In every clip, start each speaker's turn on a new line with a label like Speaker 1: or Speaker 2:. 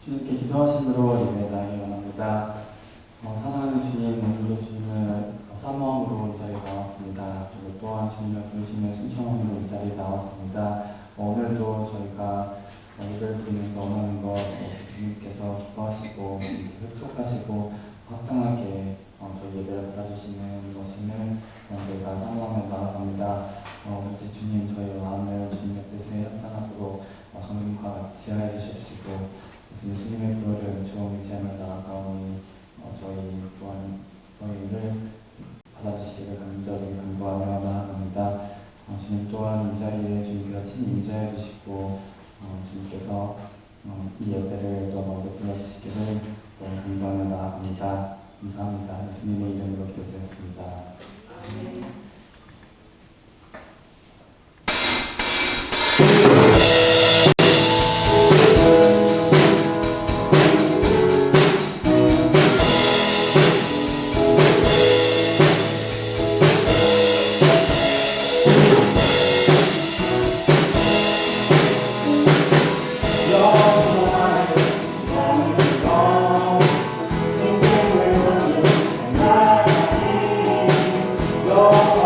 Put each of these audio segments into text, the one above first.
Speaker 1: 주님께 기도하신 대로 예배 나가기 원합니다. 사랑하는 주님, 오늘도 주님을 사모함으로 이 자리에 나왔습니다. 그리고 또한 주님을 부르시며 순종함으로 이 자리에 나왔습니다. 오늘도 저희가 예배를 드리면서 원하는 것 주님께서 기뻐하시고 주님께서 흡족하시고 합당하게 저희 예배를 받아주시는 것임을 저희가 사모하며 나아갑니다. 이제 주님 저희 마음을 주님의 뜻에 합당하도록 성령과 같이 하여 주시옵시고 예수님의 부활을 주어 의지하며 나아가오니 저희를 받아주시기를 간절히 간구하며 나아갑니다. 주님 또한 이 자리에 주님께서 친히 임재해 주시고 주님께서 이 예배를 또 먼저 불러주시기를 간구하며 나아갑니다. 감사합니다. 예수님의 이름으로 기도드렸습니다. 아멘.
Speaker 2: Oh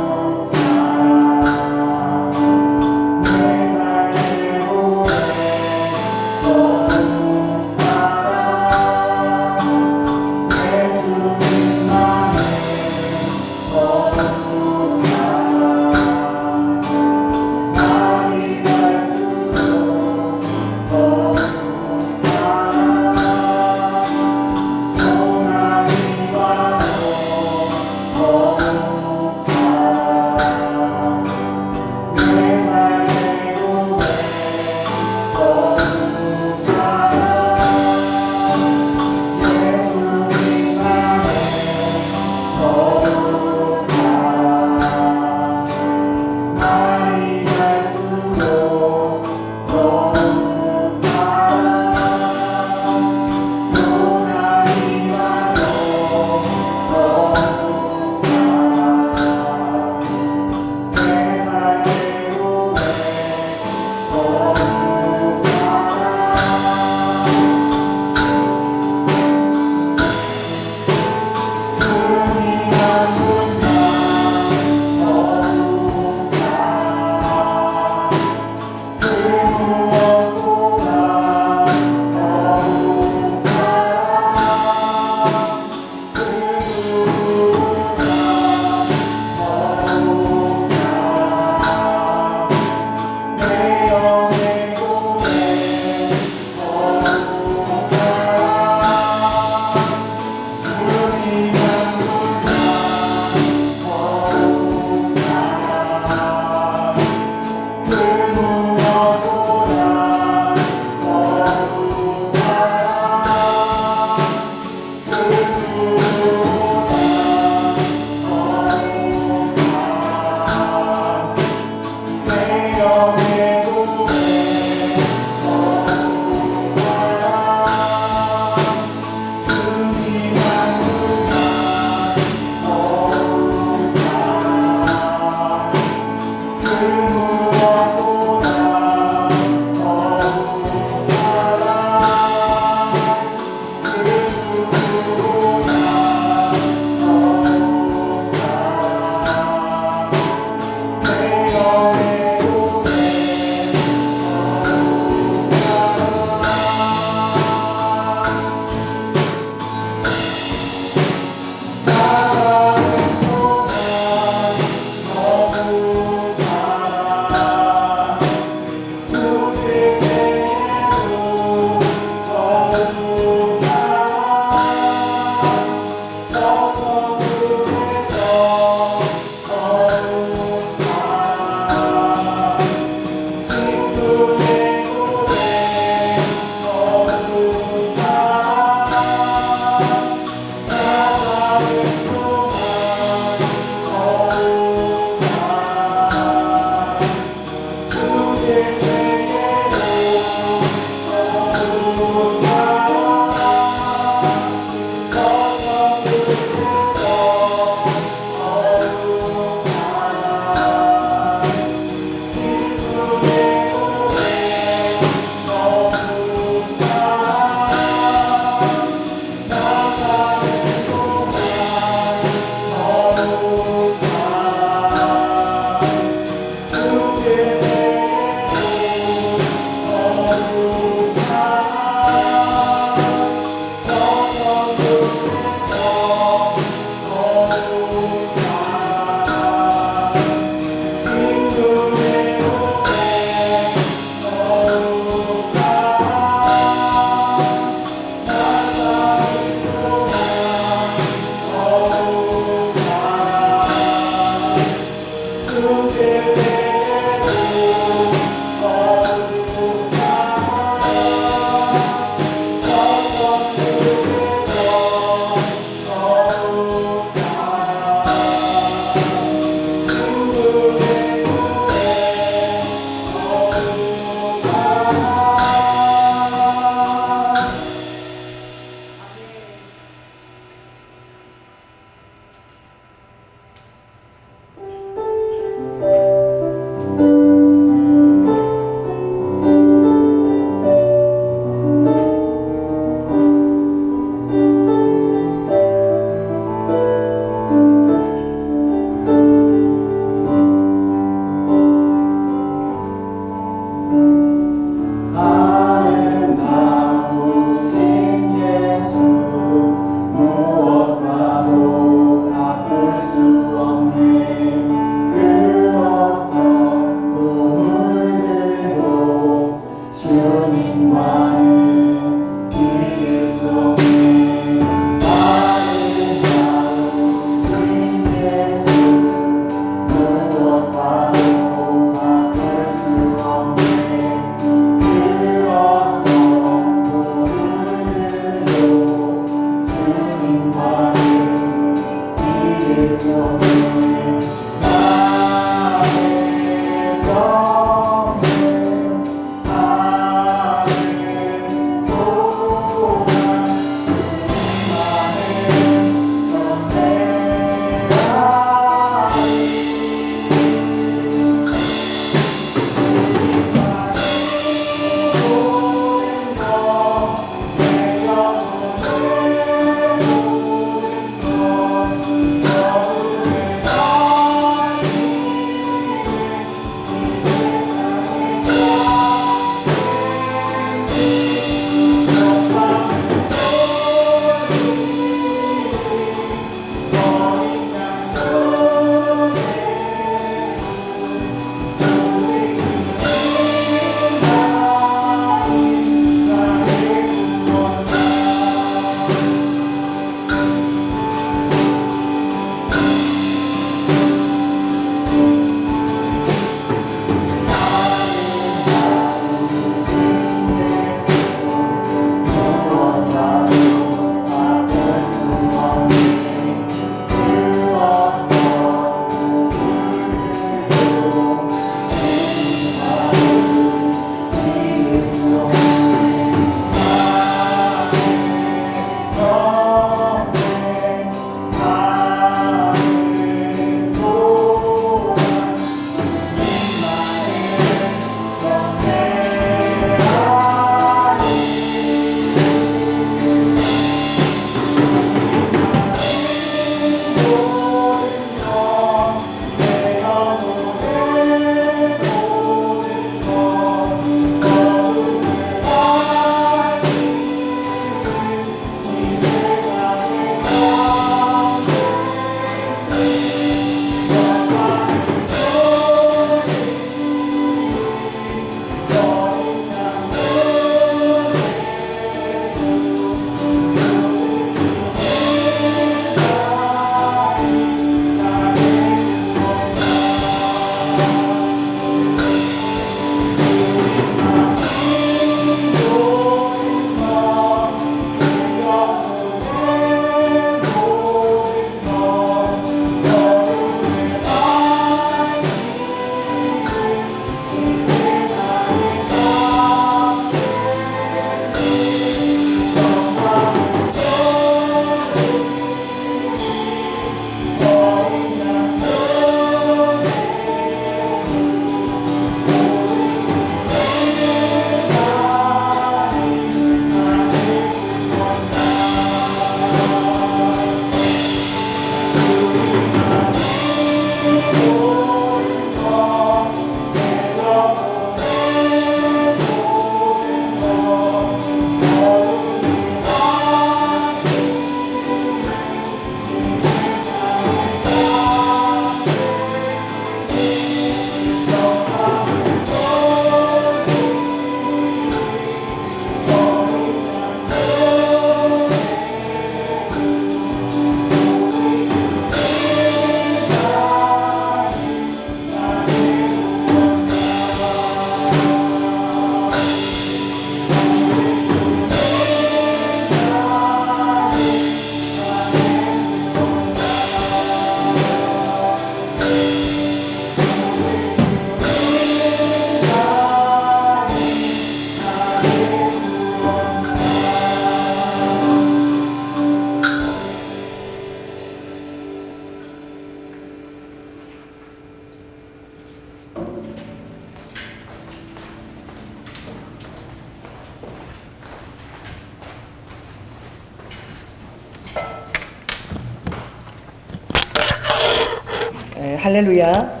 Speaker 2: 할렐루야.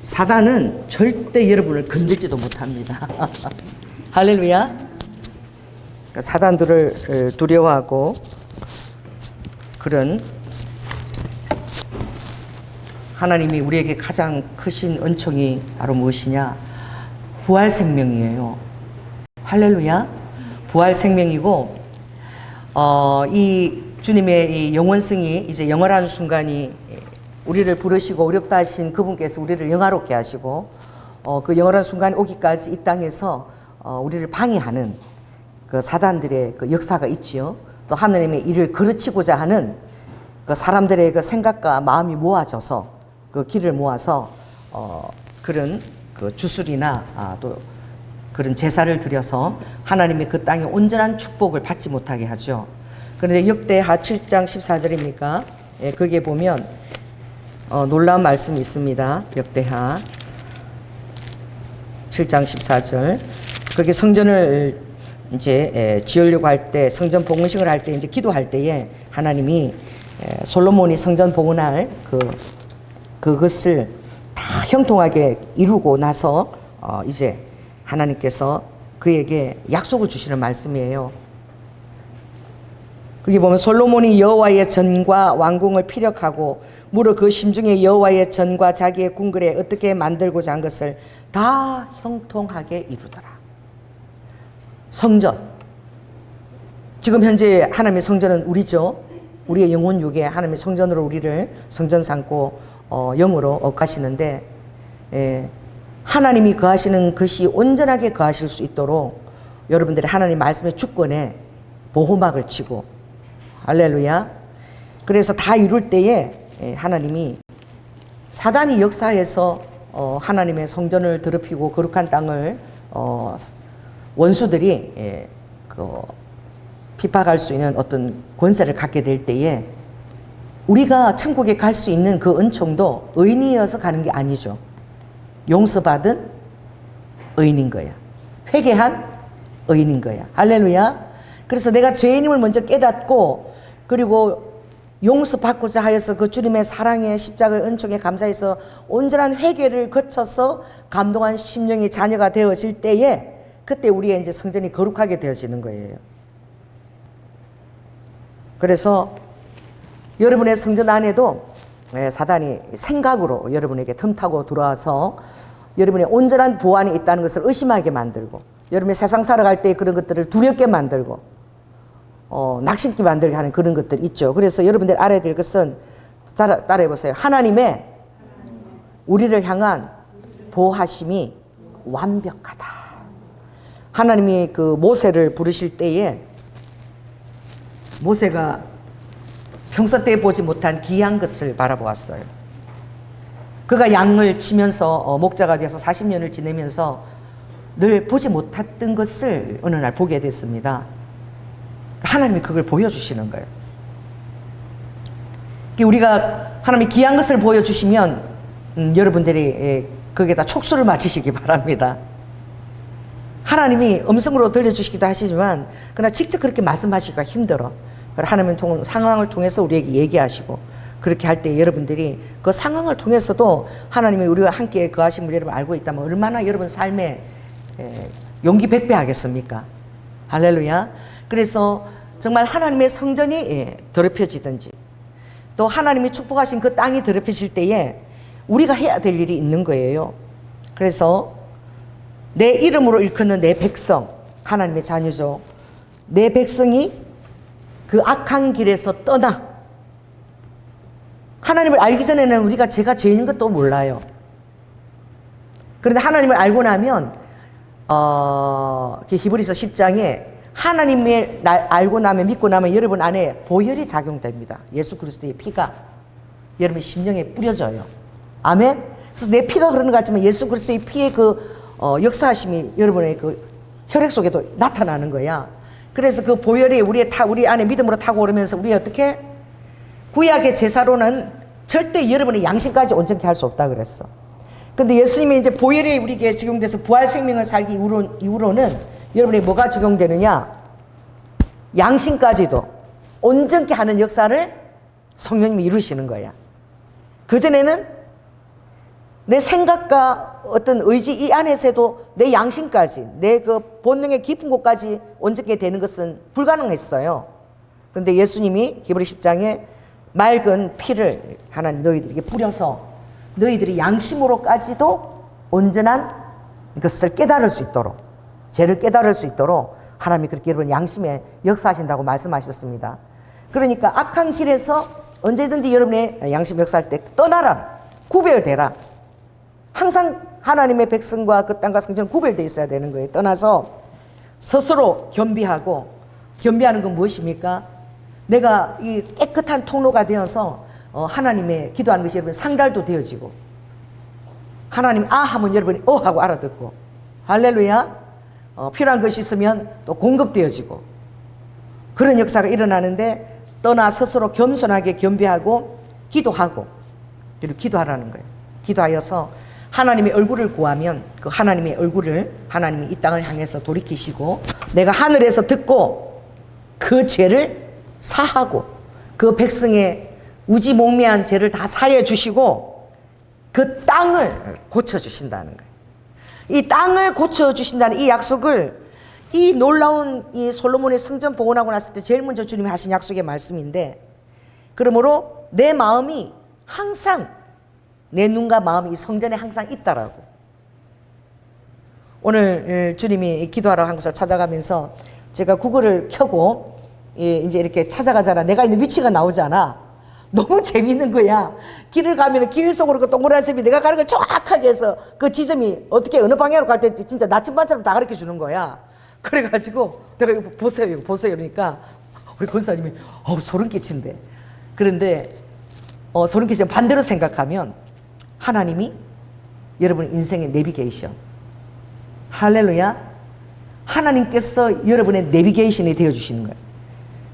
Speaker 2: 사단은 절대 여러분을 건들지도 못합니다. 할렐루야. 그러니까 사단들을 두려워하고 그런 하나님이 우리에게 가장 크신 은총이 바로 무엇이냐? 부활 생명이에요. 할렐루야. 부활 생명이고 이 주님의 이 영원성이 이제 영원한 순간이 우리를 부르시고 어렵다 하신 그분께서 우리를 영화롭게 하시고 그 영원한 순간이 오기까지 이 땅에서 우리를 방해하는 그 사단들의 그 역사가 있지요. 또 하나님의 일을 그르치고자 하는 그 사람들의 그 생각과 마음이 모아져서 그 길을 모아서 그런 그 주술이나 또 그런 제사를 드려서 하나님의 그 땅의 온전한 축복을 받지 못하게 하죠. 그런데 역대하 7장 14절입니까? 예, 거기에 보면 놀라운 말씀이 있습니다. 역대하 7장 14절. 거기 성전을 이제 지으려고 할 때, 성전 봉헌식을 할 때, 이제 기도할 때에 하나님이 솔로몬이 성전 봉헌할 그것을 다 형통하게 이루고 나서 이제 하나님께서 그에게 약속을 주시는 말씀이에요. 거기 보면 솔로몬이 여호와의 전과 왕궁을 피력하고 무릇 그 심중에 여호와의 전과 자기의 궁궐에 어떻게 만들고자 한 것을 다 형통하게 이루더라. 성전. 지금 현재 하나님의 성전은 우리죠. 우리의 영혼 육에 하나님의 성전으로 우리를 성전 삼고 영으로 억하시는데 하나님이 거하시는 것이 온전하게 거하실 수 있도록 여러분들이 하나님 말씀의 주권에 보호막을 치고 할렐루야. 그래서 다 이룰 때에 하나님이 사단이 역사해서 하나님의 성전을 더럽히고 거룩한 땅을 원수들이 핍박할 수 있는 어떤 권세를 갖게 될 때에 우리가 천국에 갈 수 있는 그 은총도 의인이어서 가는 게 아니죠. 용서받은 의인인 거야. 회개한 의인인 거야. 할렐루야. 그래서 내가 죄인임을 먼저 깨닫고 그리고 용서받고자 하여서 그 주님의 사랑에 십자가의 은총에 감사해서 온전한 회개를 거쳐서 감동한 심령의 자녀가 되어질 때에 그때 우리의 이제 성전이 거룩하게 되어지는 거예요. 그래서 여러분의 성전 안에도 사단이 생각으로 여러분에게 틈타고 들어와서 여러분의 온전한 보안이 있다는 것을 의심하게 만들고 여러분의 세상 살아갈 때 그런 것들을 두렵게 만들고 낙심케 만들게 하는 그런 것들 있죠. 그래서 여러분들 알아야 될 것은 따라해 보세요. 하나님의 우리를 향한 보호하심이 완벽하다. 하나님이 그 모세를 부르실 때에 모세가 평소 때 보지 못한 귀한 것을 바라보았어요. 그가 양을 치면서 목자가 되어서 40년을 지내면서 늘 보지 못했던 것을 어느 날 보게 됐습니다. 하나님이 그걸 보여주시는 거예요. 우리가 하나님이 귀한 것을 보여주시면 여러분들이 거기에다 촉수를 맞추시기 바랍니다. 하나님이 음성으로 들려주시기도 하시지만 그러나 직접 그렇게 말씀하시기가 힘들어. 하나님은 상황을 통해서 우리에게 얘기하시고 그렇게 할 때 여러분들이 그 상황을 통해서도 하나님이 우리와 함께 거하심을 여러분 알고 있다면 얼마나 여러분 삶에 용기 백배하겠습니까? 할렐루야. 그래서 정말 하나님의 성전이 더럽혀지든지 또 하나님이 축복하신 그 땅이 더럽혀질 때에 우리가 해야 될 일이 있는 거예요. 그래서 내 이름으로 일컫는 내 백성, 하나님의 자녀죠. 내 백성이 그 악한 길에서 떠나 하나님을 알기 전에는 우리가 제가 죄인 것도 몰라요. 그런데 하나님을 알고 나면 히브리서 10장에 하나님을 알고 나면 믿고 나면 여러분 안에 보혈이 작용됩니다. 예수 그리스도의 피가 여러분 심령에 뿌려져요. 아멘. 그래서 내 피가 흐르는 것 같지만 예수 그리스도의 피의 그 역사하심이 여러분의 그 혈액 속에도 나타나는 거야. 그래서 그 보혈이 우리 안에 믿음으로 타고 오르면서 우리 어떻게 구약의 제사로는 절대 여러분의 양심까지 온전케 할 수 없다 그랬어. 그런데 예수님이 이제 보혈이 우리에게 적용돼서 부활 생명을 살기 이후로는 여러분이 뭐가 적용되느냐? 양심까지도 온전케 하는 역사를 성령님이 이루시는 거야. 그전에는 내 생각과 어떤 의지 이 안에서도 내 양심까지, 내 그 본능의 깊은 곳까지 온전하게 되는 것은 불가능했어요. 그런데 예수님이 히브리 10장에 맑은 피를 하나님 너희들에게 뿌려서 너희들이 양심으로까지도 온전한 것을 깨달을 수 있도록, 죄를 깨달을 수 있도록 하나님이 그렇게 여러분 양심에 역사하신다고 말씀하셨습니다. 그러니까 악한 길에서 언제든지 여러분의 양심 역사할 때 떠나라, 구별되라. 항상 하나님의 백성과 그 땅과 성전은 구별되어 있어야 되는 거예요. 떠나서 스스로 겸비하고, 겸비하는 건 무엇입니까? 내가 이 깨끗한 통로가 되어서 하나님의 기도하는 것이 여러분 상달도 되어지고, 하나님 아 하면 여러분이 어 하고 알아듣고, 할렐루야. 필요한 것이 있으면 또 공급되어지고, 그런 역사가 일어나는데 떠나 스스로 겸손하게 겸비하고 기도하고, 그리고 기도하라는 거예요. 기도하여서 하나님의 얼굴을 구하면 그 하나님의 얼굴을 하나님이 이 땅을 향해서 돌이키시고 내가 하늘에서 듣고 그 죄를 사하고 그 백성의 우지몽매한 죄를 다 사해 주시고 그 땅을 고쳐주신다는 거예요. 이 땅을 고쳐주신다는 이 약속을, 이 놀라운 이 솔로몬의 성전 복원하고 났을 때 제일 먼저 주님이 하신 약속의 말씀인데, 그러므로 내 마음이 항상, 내 눈과 마음이 이 성전에 항상 있다라고. 오늘 주님이 기도하러 한 곳을 찾아가면서 제가 구글을 켜고 이제 이렇게 찾아가잖아. 내가 있는 위치가 나오잖아. 너무 재밌는 거야. 길을 가면 길 속으로 그 동그란 점이 내가 가는 걸 정확하게 해서 그 지점이 어떻게 어느 방향으로 갈 때 진짜 나침반처럼 다 가르쳐 주는 거야. 그래가지고 내가 이거 보세요, 이거 보세요. 그러니까 우리 권사님이 소름 끼친대. 그런데 소름 끼치면 반대로 생각하면 하나님이 여러분의 인생의 내비게이션, 할렐루야, 하나님께서 여러분의 내비게이션이 되어주시는 거예요.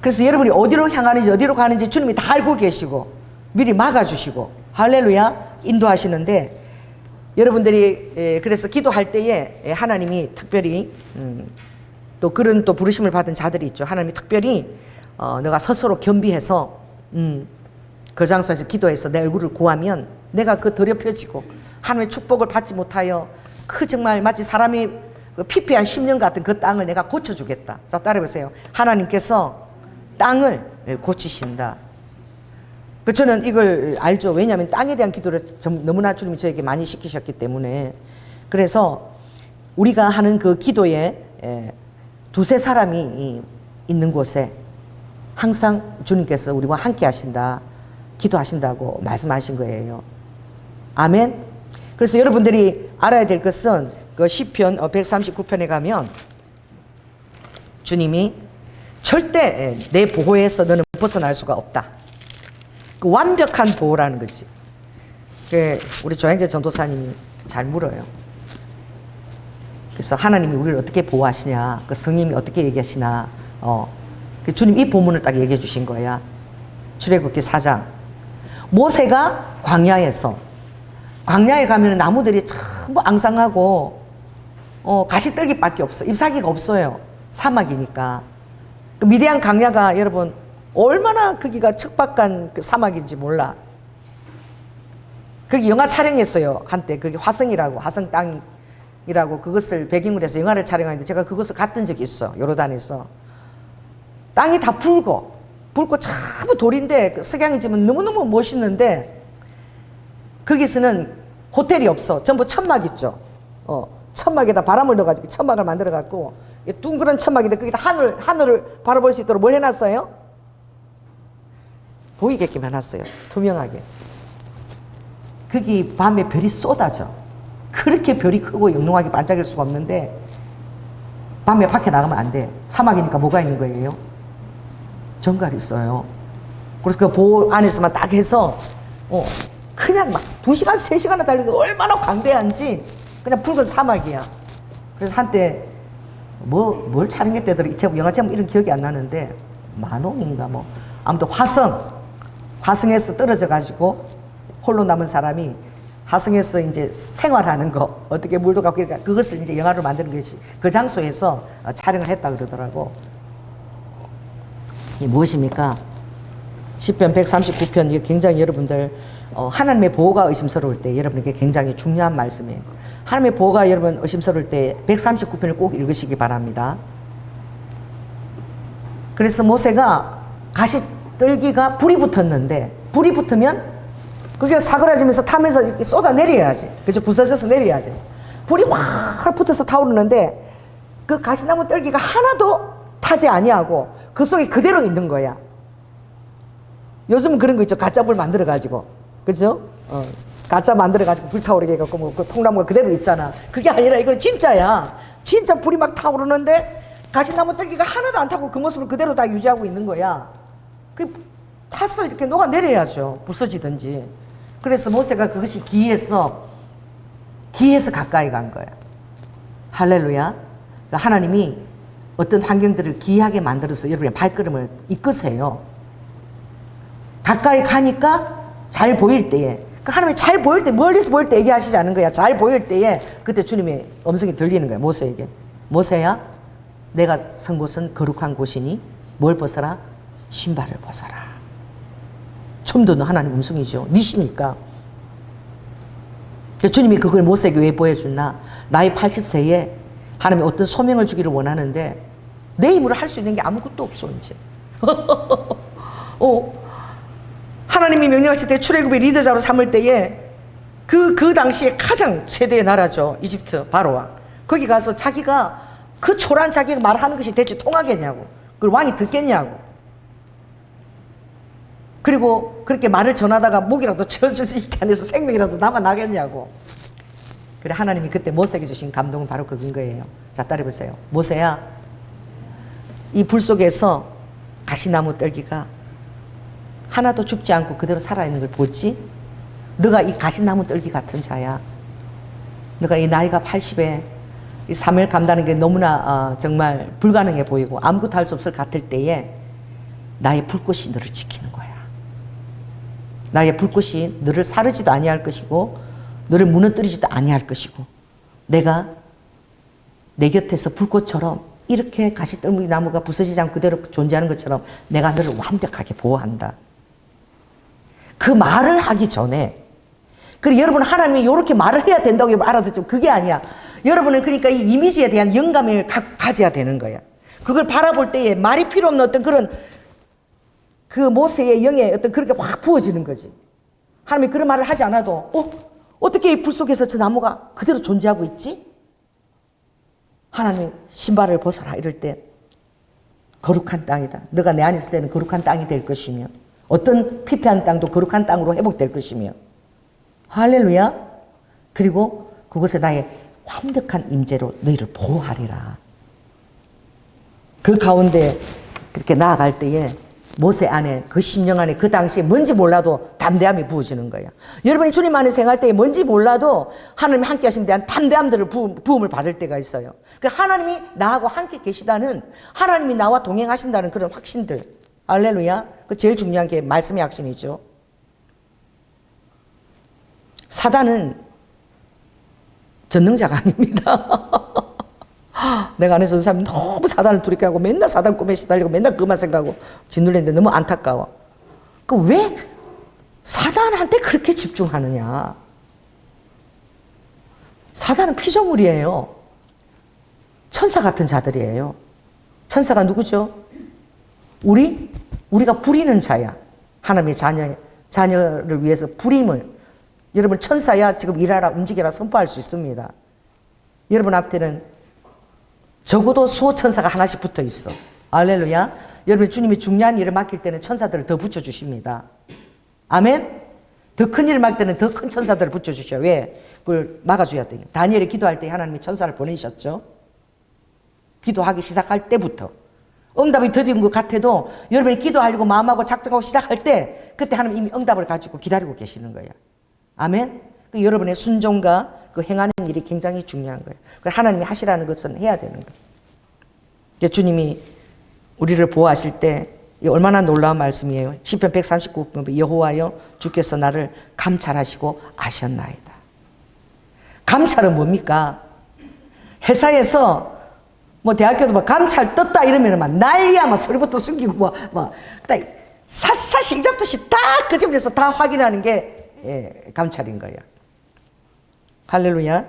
Speaker 2: 그래서 여러분이 어디로 향하는지 어디로 가는지 주님이 다 알고 계시고 미리 막아주시고, 할렐루야, 인도하시는데, 여러분들이 그래서 기도할 때에 하나님이 특별히 또 그런 또 부르심을 받은 자들이 있죠. 하나님이 특별히 너가 스스로 겸비해서 그 장소에서 기도해서 내 얼굴을 구하면 내가 그 더럽혀지고 하나님의 축복을 받지 못하여 그 정말 마치 사람이 피폐한 10년 같은 그 땅을 내가 고쳐주겠다. 자, 따라해보세요. 하나님께서 땅을 고치신다. 저는 이걸 알죠. 왜냐하면 땅에 대한 기도를 너무나 주님이 저에게 많이 시키셨기 때문에. 그래서 우리가 하는 그 기도에 두세 사람이 있는 곳에 항상 주님께서 우리와 함께 하신다, 기도하신다고 말씀하신 거예요. 아멘. 그래서 여러분들이 알아야 될 것은 그 시편 139편에 가면 주님이 절대 내 보호에서 너는 벗어날 수가 없다. 그 완벽한 보호라는 거지. 우리 조양재 전도사님이 잘 물어요. 그래서 하나님이 우리를 어떻게 보호하시냐, 그 성님이 어떻게 얘기하시나, 주님 이 본문을 딱 얘기해 주신 거야. 출애굽기 4장. 모세가 광야에 가면 나무들이 전부 앙상하고 가시떨기밖에 없어. 잎사귀가 없어요. 사막이니까. 그 미디안 광야가 여러분 얼마나 거기가 척박한 그 사막인지 몰라. 거기 영화 촬영했어요. 한때 그게 화성 땅이라고 그것을 배경으로 해서 영화를 촬영하는데 제가 그것을 갔던 적이 있어. 요르단에서. 땅이 다 붉고 전부 돌인데 그 석양이 지면 너무너무 멋있는데 거기서는 호텔이 없어. 전부 천막 있죠. 천막에다 바람을 넣어가지고 천막을 만들어갖고 둥그런 천막인데 거기다 하늘을 바라볼 수 있도록 뭘 해놨어요? 보이게끔 해놨어요. 투명하게. 거기 밤에 별이 쏟아져. 그렇게 별이 크고 영롱하게 반짝일 수가 없는데 밤에 밖에 나가면 안 돼. 사막이니까 뭐가 있는 거예요? 정갈이 있어요. 그래서 그 보호 안에서만 딱 해서 그냥 막 2시간, 3시간을 달려도 얼마나 광대한지 그냥 붉은 사막이야. 그래서 한때 뭘 촬영했대더라. 영화 제목 이름 기억이 안 나는데 만홍인가 뭐 아무튼 화성에서 떨어져 가지고 홀로 남은 사람이 화성에서 이제 생활하는 거, 어떻게 물도 갖고 그러니까 그것을 이제 영화로 만드는 것이 그 장소에서 촬영을 했다 그러더라고. 이게 무엇입니까? 시편 139편 이게 굉장히 여러분들 하나님의 보호가 의심스러울 때 여러분에게 굉장히 중요한 말씀이에요. 하나님의 보호가 여러분 의심스러울 때 139편을 꼭 읽으시기 바랍니다. 그래서 모세가 가시떨기가 불이 붙었는데 불이 붙으면 그게 사그라지면서 타면서 쏟아 내려야지. 그죠? 부서져서 내려야지. 불이 확 붙어서 타오르는데 그 가시나무 떨기가 하나도 타지 아니하고 그 속에 그대로 있는 거야. 요즘은 그런 거 있죠. 가짜불 만들어가지고. 그죠? 가짜 만들어가지고 불타오르게 해갖고 뭐 그 통나무가 그대로 있잖아. 그게 아니라 이건 진짜야. 진짜 불이 막 타오르는데 가시나무 떨기가 하나도 안 타고 그 모습을 그대로 다 유지하고 있는 거야. 그 타서 이렇게 녹아내려야죠. 부서지든지. 그래서 모세가 그것이 기이해서 가까이 간 거야. 할렐루야. 하나님이 어떤 환경들을 기이하게 만들어서 여러분의 발걸음을 이끄세요. 가까이 가니까 잘 보일 때에, 하나님이 잘 보일 때, 멀리서 보일 때 얘기하시지 않은 거야. 잘 보일 때에 그때 주님의 음성이 들리는 거야. 모세에게. 모세야, 내가 선 곳은 거룩한 곳이니 뭘 벗어라? 신발을 벗어라. 처음 듣는 하나님 음성이죠. 니시니까. 주님이 그걸 모세에게 왜 보여줬나? 나이 80세에 하나님이 어떤 소명을 주기를 원하는데 내 힘으로 할 수 있는 게 아무것도 없어 이제. 하나님이 명령하실 때 출애굽의 리더자로 삼을 때에 그 당시에 가장 최대의 나라죠. 이집트 바로왕. 거기 가서 자기가 그 초라한 자기가 말하는 것이 대체 통하겠냐고. 그걸 왕이 듣겠냐고. 그리고 그렇게 말을 전하다가 목이라도 쳐줄 수 있게 안에서 생명이라도 남아나겠냐고. 그래 하나님이 그때 모세에게 주신 감동은 바로 그건 거예요. 자 따라해보세요. 모세야, 이 불 속에서 가시나무 떨기가 하나도 죽지 않고 그대로 살아있는 걸 보지? 너가 이 가시나무 떨기 같은 자야. 너가 이 나이가 80에 이 사명을 감당하는 게 너무나 정말 불가능해 보이고 아무것도 할 수 없을 같을 때에 나의 불꽃이 너를 지키는 거야. 나의 불꽃이 너를 사르지도 아니할 것이고 너를 무너뜨리지도 아니할 것이고 내가 내 곁에서 불꽃처럼 이렇게 가시떨기 나무가 부서지지 않고 그대로 존재하는 것처럼 내가 너를 완벽하게 보호한다. 그 말을 하기 전에 그리고 여러분 하나님이 이렇게 말을 해야 된다고 알아듣죠. 그게 아니야. 여러분은 그러니까 이 이미지에 대한 영감을 가져야 되는 거야. 그걸 바라볼 때에 말이 필요 없는 어떤 그런 그 모세의 영에 어떤 그렇게 확 부어지는 거지. 하나님이 그런 말을 하지 않아도 어떻게 이 불 속에서 저 나무가 그대로 존재하고 있지? 하나님 신발을 벗어라 이럴 때 거룩한 땅이다. 너가 내 안에 있을 때는 거룩한 땅이 될 것이며 어떤 피폐한 땅도 거룩한 땅으로 회복될 것이며 할렐루야. 그리고 그곳에 나의 완벽한 임재로 너희를 보호하리라. 그 가운데 그렇게 나아갈 때에 모세 안에 그 심령 안에 그 당시에 뭔지 몰라도 담대함이 부어지는 거야. 여러분이 주님 안에 생활할 때에 뭔지 몰라도 하나님이 함께 하심에 대한 담대함들을 부음을 받을 때가 있어요. 그 하나님이 나하고 함께 계시다는 하나님이 나와 동행하신다는 그런 확신들. 할렐루야. 그 제일 중요한 게 말씀의 확신이죠. 사단은 전능자가 아닙니다. 내가 안에서 사람이 너무 사단을 두렵게 맨날 사단 꿈에 시달리고 맨날 그것만 생각하고 짓눌리는데 너무 안타까워. 그 왜 사단한테 그렇게 집중하느냐. 사단은 피조물이에요. 천사 같은 자들이에요. 천사가 누구죠? 우리가 부리는 자야. 하나님의 자녀를 위해서 부림을. 여러분 천사야 지금 일하라 움직여라 선포할 수 있습니다. 여러분 앞에는 적어도 수호천사가 하나씩 붙어 있어. 할렐루야. 여러분 주님이 중요한 일을 맡길 때는 천사들을 더 붙여주십니다. 아멘. 더 큰 일을 맡길 때는 더 큰 천사들을 붙여주셔. 왜? 그걸 막아줘야 돼요. 다니엘이 기도할 때 하나님이 천사를 보내셨죠. 기도하기 시작할 때부터. 응답이 더딘 것 같아도 여러분이 기도하려고 마음하고 작정하고 시작할 때 그때 하나님 이미 응답을 가지고 기다리고 계시는 거예요. 아멘. 그 여러분의 순종과 그 행하는 일이 굉장히 중요한 거예요. 하나님이 하시라는 것은 해야 되는 거예요. 주님이 우리를 보호하실 때 얼마나 놀라운 말씀이에요. 시편 139편 여호와여 주께서 나를 감찰하시고 아셨나이다. 감찰은 뭡니까? 회사에서 뭐 대학교도 막 감찰 떴다 이러면 막 난리야. 막 소리부터 숨기고 막 샅샅이 이잡듯이 딱 그 점에서 다 확인하는 게 감찰인 거예요. 할렐루야.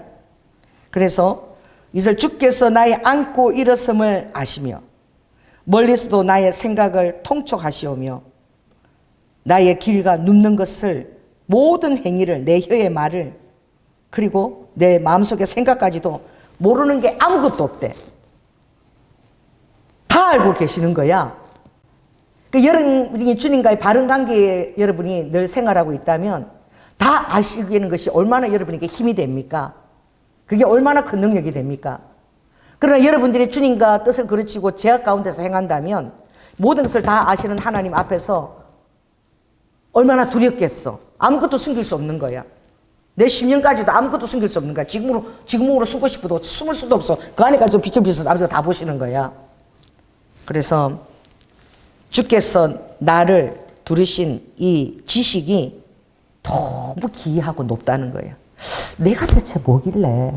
Speaker 2: 그래서 이절 주께서 나의 안고 일어섬을 아시며 멀리서도 나의 생각을 통촉하시오며 나의 길과 눕는 것을 모든 행위를 내 혀의 말을 그리고 내 마음속의 생각까지도 모르는 게 아무것도 없대. 다 알고 계시는 거야. 여러분이 주님과의 바른 관계에 여러분이 늘 생활하고 있다면 다 아시기에는 것이 얼마나 여러분에게 힘이 됩니까? 그게 얼마나 큰 능력이 됩니까? 그러나 여러분들이 주님과 뜻을 그르치고 제약 가운데서 행한다면 모든 것을 다 아시는 하나님 앞에서 얼마나 두렵겠어. 아무것도 숨길 수 없는 거야. 내 심령까지도 아무것도 숨길 수 없는 거야. 지금으로 숨고 싶어도 숨을 수도 없어. 그 안에까지 좀 비춰비춰서 아버지가 다 보시는 거야. 그래서 주께서 나를 두르신 이 지식이 너무 기이하고 높다는 거예요. 내가 대체 뭐길래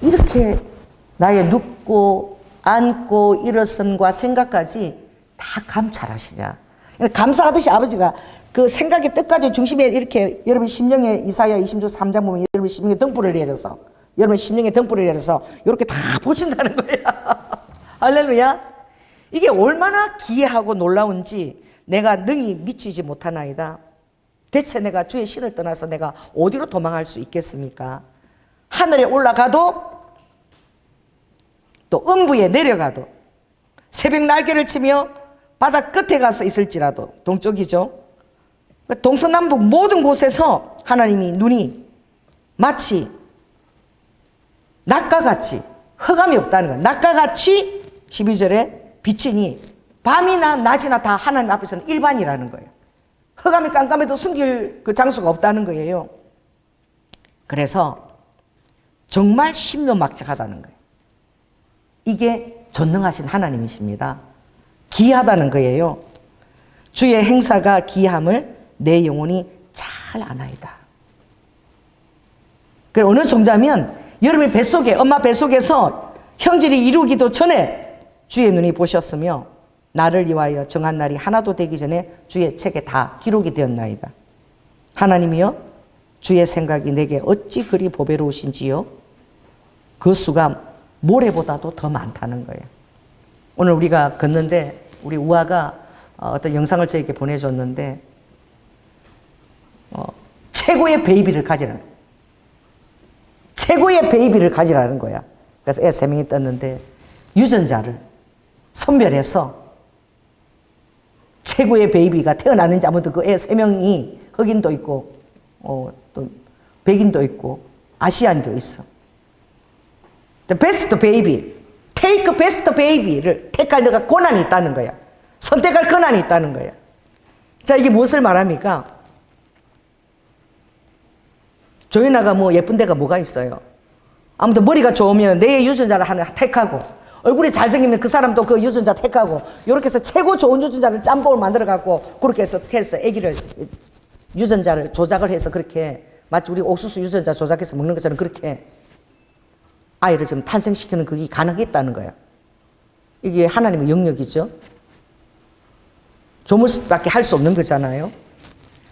Speaker 2: 이렇게 나의 눕고 앉고 일어선과 생각까지 다 감찰하시냐. 감사하듯이 아버지가 그 생각의 뜻까지 중심에 이렇게 여러분 심령에 이사야 20조 3장 보면 여러분 심령에 등불을 내려서 여러분 심령에 등불을 내려서 이렇게 다 보신다는 거야. 할렐루야. 이게 얼마나 기이하고 놀라운지 내가 능히 미치지 못하나이다. 대체 내가 주의 신을 떠나서 내가 어디로 도망할 수 있겠습니까? 하늘에 올라가도 또 음부에 내려가도 새벽 날개를 치며 바다 끝에 가서 있을지라도 동쪽이죠. 동서남북 모든 곳에서 하나님이 눈이 마치 낮과 같이 흑암이 없다는 거예요. 낮과 같이 12절에 비치니 밤이나 낮이나 다 하나님 앞에서는 일반이라는 거예요. 흑암이 깜깜해도 숨길 그 장소가 없다는 거예요. 그래서 정말 신묘막측하다는 거예요. 이게 전능하신 하나님이십니다. 기이하다는 거예요. 주의 행사가 기이함을 내 영혼이 잘 아나이다. 그리고 어느 정도면 여러분의 뱃속에 엄마 뱃속에서 형질이 이루기도 전에 주의 눈이 보셨으며 나를 위하여 정한 날이 하나도 되기 전에 주의 책에 다 기록이 되었나이다. 하나님이여 주의 생각이 내게 어찌 그리 보배로우신지요. 그 수가 모래보다도 더 많다는 거예요. 오늘 우리가 걷는데 우리 우아가 어떤 영상을 저에게 보내줬는데 최고의 베이비를 가지라는 거예요. 최고의 베이비를 가지라는 거야. 그래서 애 3명이 떴는데 유전자를 선별해서 최고의 베이비가 태어났는지 아무도 그 애 3명이 흑인도 있고 또 백인도 있고 아시안도 있어. The best baby, take best baby를 택할 너가 권한이 있다는 거야. 선택할 권한이 있다는 거야. 자, 이게 무엇을 말합니까? 조연아가 뭐 예쁜 데가 뭐가 있어요? 아무튼 머리가 좋으면 내 유전자를 하나 택하고 얼굴이 잘생기면 그 사람도 그 유전자 택하고 이렇게 해서 최고 좋은 유전자를 짬뽕을 만들어갖고 그렇게 해서 아기를 유전자를 조작을 해서 그렇게 마치 우리 옥수수 유전자 조작해서 먹는 것처럼 그렇게 아이를 지금 탄생시키는 그게 가능했다는 거야. 이게 하나님의 영역이죠. 조물밖에 할 수 없는 거잖아요.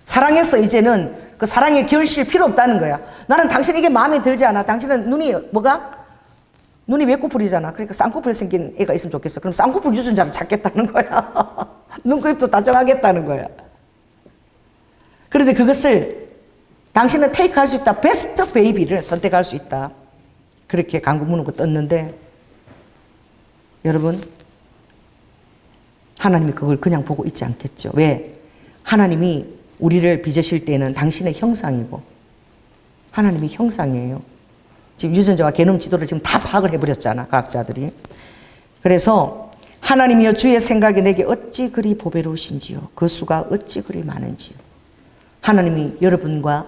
Speaker 2: 사랑해서 이제는 그 사랑의 결실 필요 없다는 거야. 나는 당신 이게 마음에 들지 않아. 당신은 눈이 외코풀이잖아. 그러니까 쌍꺼풀 생긴 애가 있으면 좋겠어. 그럼 쌍꺼풀 유전자를 찾겠다는 거야. 눈꺼입도 다정하겠다는 거야. 그런데 그것을 당신은 테이크할 수 있다. 베스트 베이비를 선택할 수 있다. 그렇게 광고 문구가 떴는데 여러분 하나님이 그걸 그냥 보고 있지 않겠죠. 왜? 하나님이 우리를 빚으실 때는 당신의 형상이고 하나님이 형상이에요. 지금 유전자와 게놈 지도를 지금 다 파악을 해버렸잖아, 과학자들이. 그래서 하나님이여 주의 생각이 내게 어찌 그리 보배로우신지요. 그 수가 어찌 그리 많은지요. 하나님이 여러분과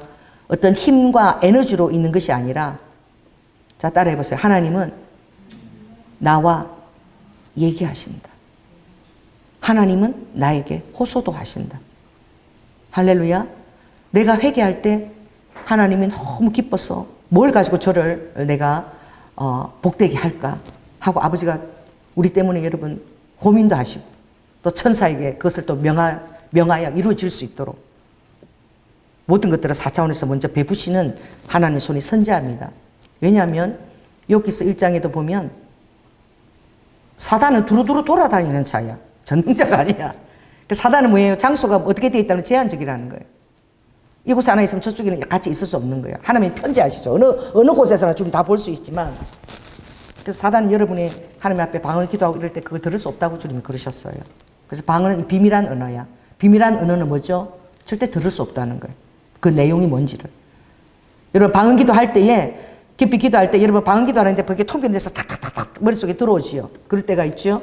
Speaker 2: 어떤 힘과 에너지로 있는 것이 아니라 자, 따라해보세요. 하나님은 나와 얘기하신다. 하나님은 나에게 호소도 하신다. 할렐루야. 내가 회개할 때 하나님이 너무 기뻐서 뭘 가지고 저를 내가 복되게 할까 하고 아버지가 우리 때문에 여러분 고민도 하시고 또 천사에게 그것을 또 명하여 이루어질 수 있도록 모든 것들을 4차원에서 먼저 베푸시는 하나님의 손이 선재합니다. 왜냐하면 여기서 1장에도 보면 사단은 두루두루 돌아다니는 자야. 전능자가 아니야. 사단은 뭐예요? 장소가 어떻게 되어 있다는 제한적이라는 거예요. 이곳에 하나 있으면 저쪽에는 같이 있을 수 없는 거예요. 하나님이 편지하시죠. 어느 곳에서나 좀 다 볼 수 있지만. 그래서 사단은 여러분이 하나님 앞에 방언 기도하고 이럴 때 그걸 들을 수 없다고 주님이 그러셨어요. 그래서 방언은 비밀한 언어야. 비밀한 언어는 뭐죠? 절대 들을 수 없다는 거예요. 그 내용이 뭔지를. 여러분 방언 기도할 때에 깊이 기도할 때 여러분 방언 기도하는데 그게 통변돼서 탁탁탁탁 머릿속에 들어오지요. 그럴 때가 있죠.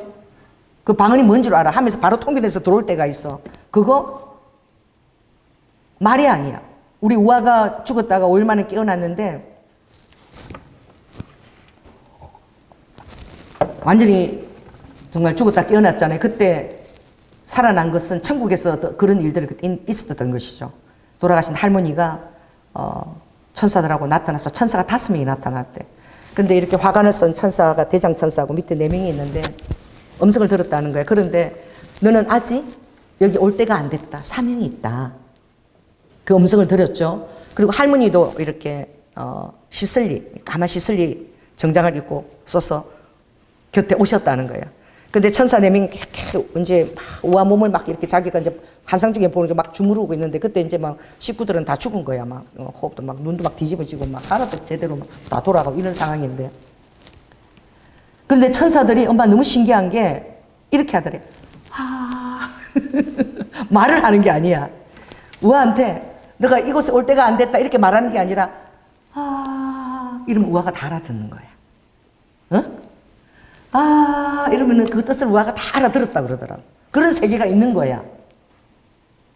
Speaker 2: 그 방언이 뭔 줄 알아. 하면서 바로 통변돼서 들어올 때가 있어. 그거 말이 아니야. 우리 우아가 죽었다가 5일 만에 깨어났는데 완전히 정말 죽었다 깨어났잖아요. 그때 살아난 것은 천국에서 그런 일들이 그때 있었던 것이죠. 돌아가신 할머니가 천사들하고 나타나서 천사가 5명이 나타났대. 근데 이렇게 화관을 쓴 천사가 대장 천사하고 밑에 4명이 있는데 음성을 들었다는 거야. 그런데 너는 아직 여기 올 때가 안 됐다. 사명이 있다. 그 음성을 들었죠. 그리고 할머니도 이렇게 시슬리, 까만 시슬리 정장을 입고 써서 곁에 오셨다는 거야. 근데 천사 4명이 이렇게 이제 막 우아 몸을 막 이렇게 자기가 이제 환상적인 보는 막 주무르고 있는데 그때 이제 막 식구들은 다 죽은 거야. 막 호흡도 막 눈도 막 뒤집어지고 막 하나도 제대로 막 다 돌아가고 이런 상황인데. 근데 천사들이 엄마 너무 신기한 게 이렇게 하더래. 말을 하는 게 아니야. 우아한테 너가 이곳에 올 때가 안 됐다 이렇게 말하는 게 아니라 이러면 우아가 다 알아듣는 거야. 어? 이러면은 그 뜻을 우아가 다 알아들었다 그러더라고. 그런 세계가 있는 거야.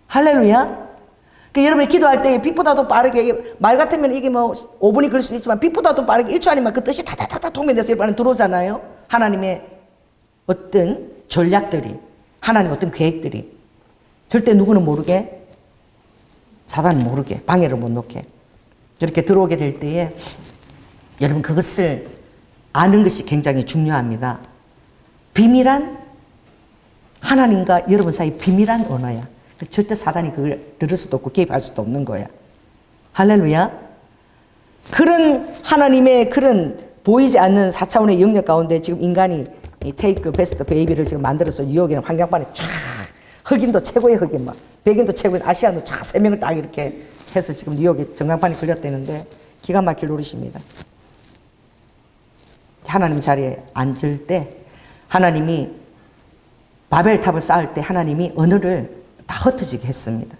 Speaker 2: 할렐루야. 그 여러분이 기도할 때 빛보다도 빠르게 말 같으면 이게 뭐 5분이 걸릴 수도 있지만 빛보다도 빠르게 1초 아니면 그 뜻이 타타타타 통변돼서 이렇게 들어오잖아요. 하나님의 어떤 전략들이, 하나님의 어떤 계획들이 절대 누구는 모르게, 사단은 모르게, 방해를 못 놓게 이렇게 들어오게 될 때에 여러분 그것을 아는 것이 굉장히 중요합니다. 비밀한 하나님과 여러분 사이 비밀한 언어야. 절대 사단이 그걸 들을 수도 없고 개입할 수도 없는 거야. 할렐루야. 그런 하나님의 그런 보이지 않는 4차원의 영역 가운데 지금 인간이 이 테이크 베스트 베이비를 지금 만들어서 뉴욕에는 환경판에 쫙 흑인도 최고의 흑인 막 백인도 최고의 아시안도 쫙 3명을 딱 이렇게 해서 지금 뉴욕에 전광판이 걸렸다는데 기가 막힐 노릇입니다. 하나님 자리에 앉을 때 하나님이 바벨탑을 쌓을 때 하나님이 언어를 다 흩어지게 했습니다.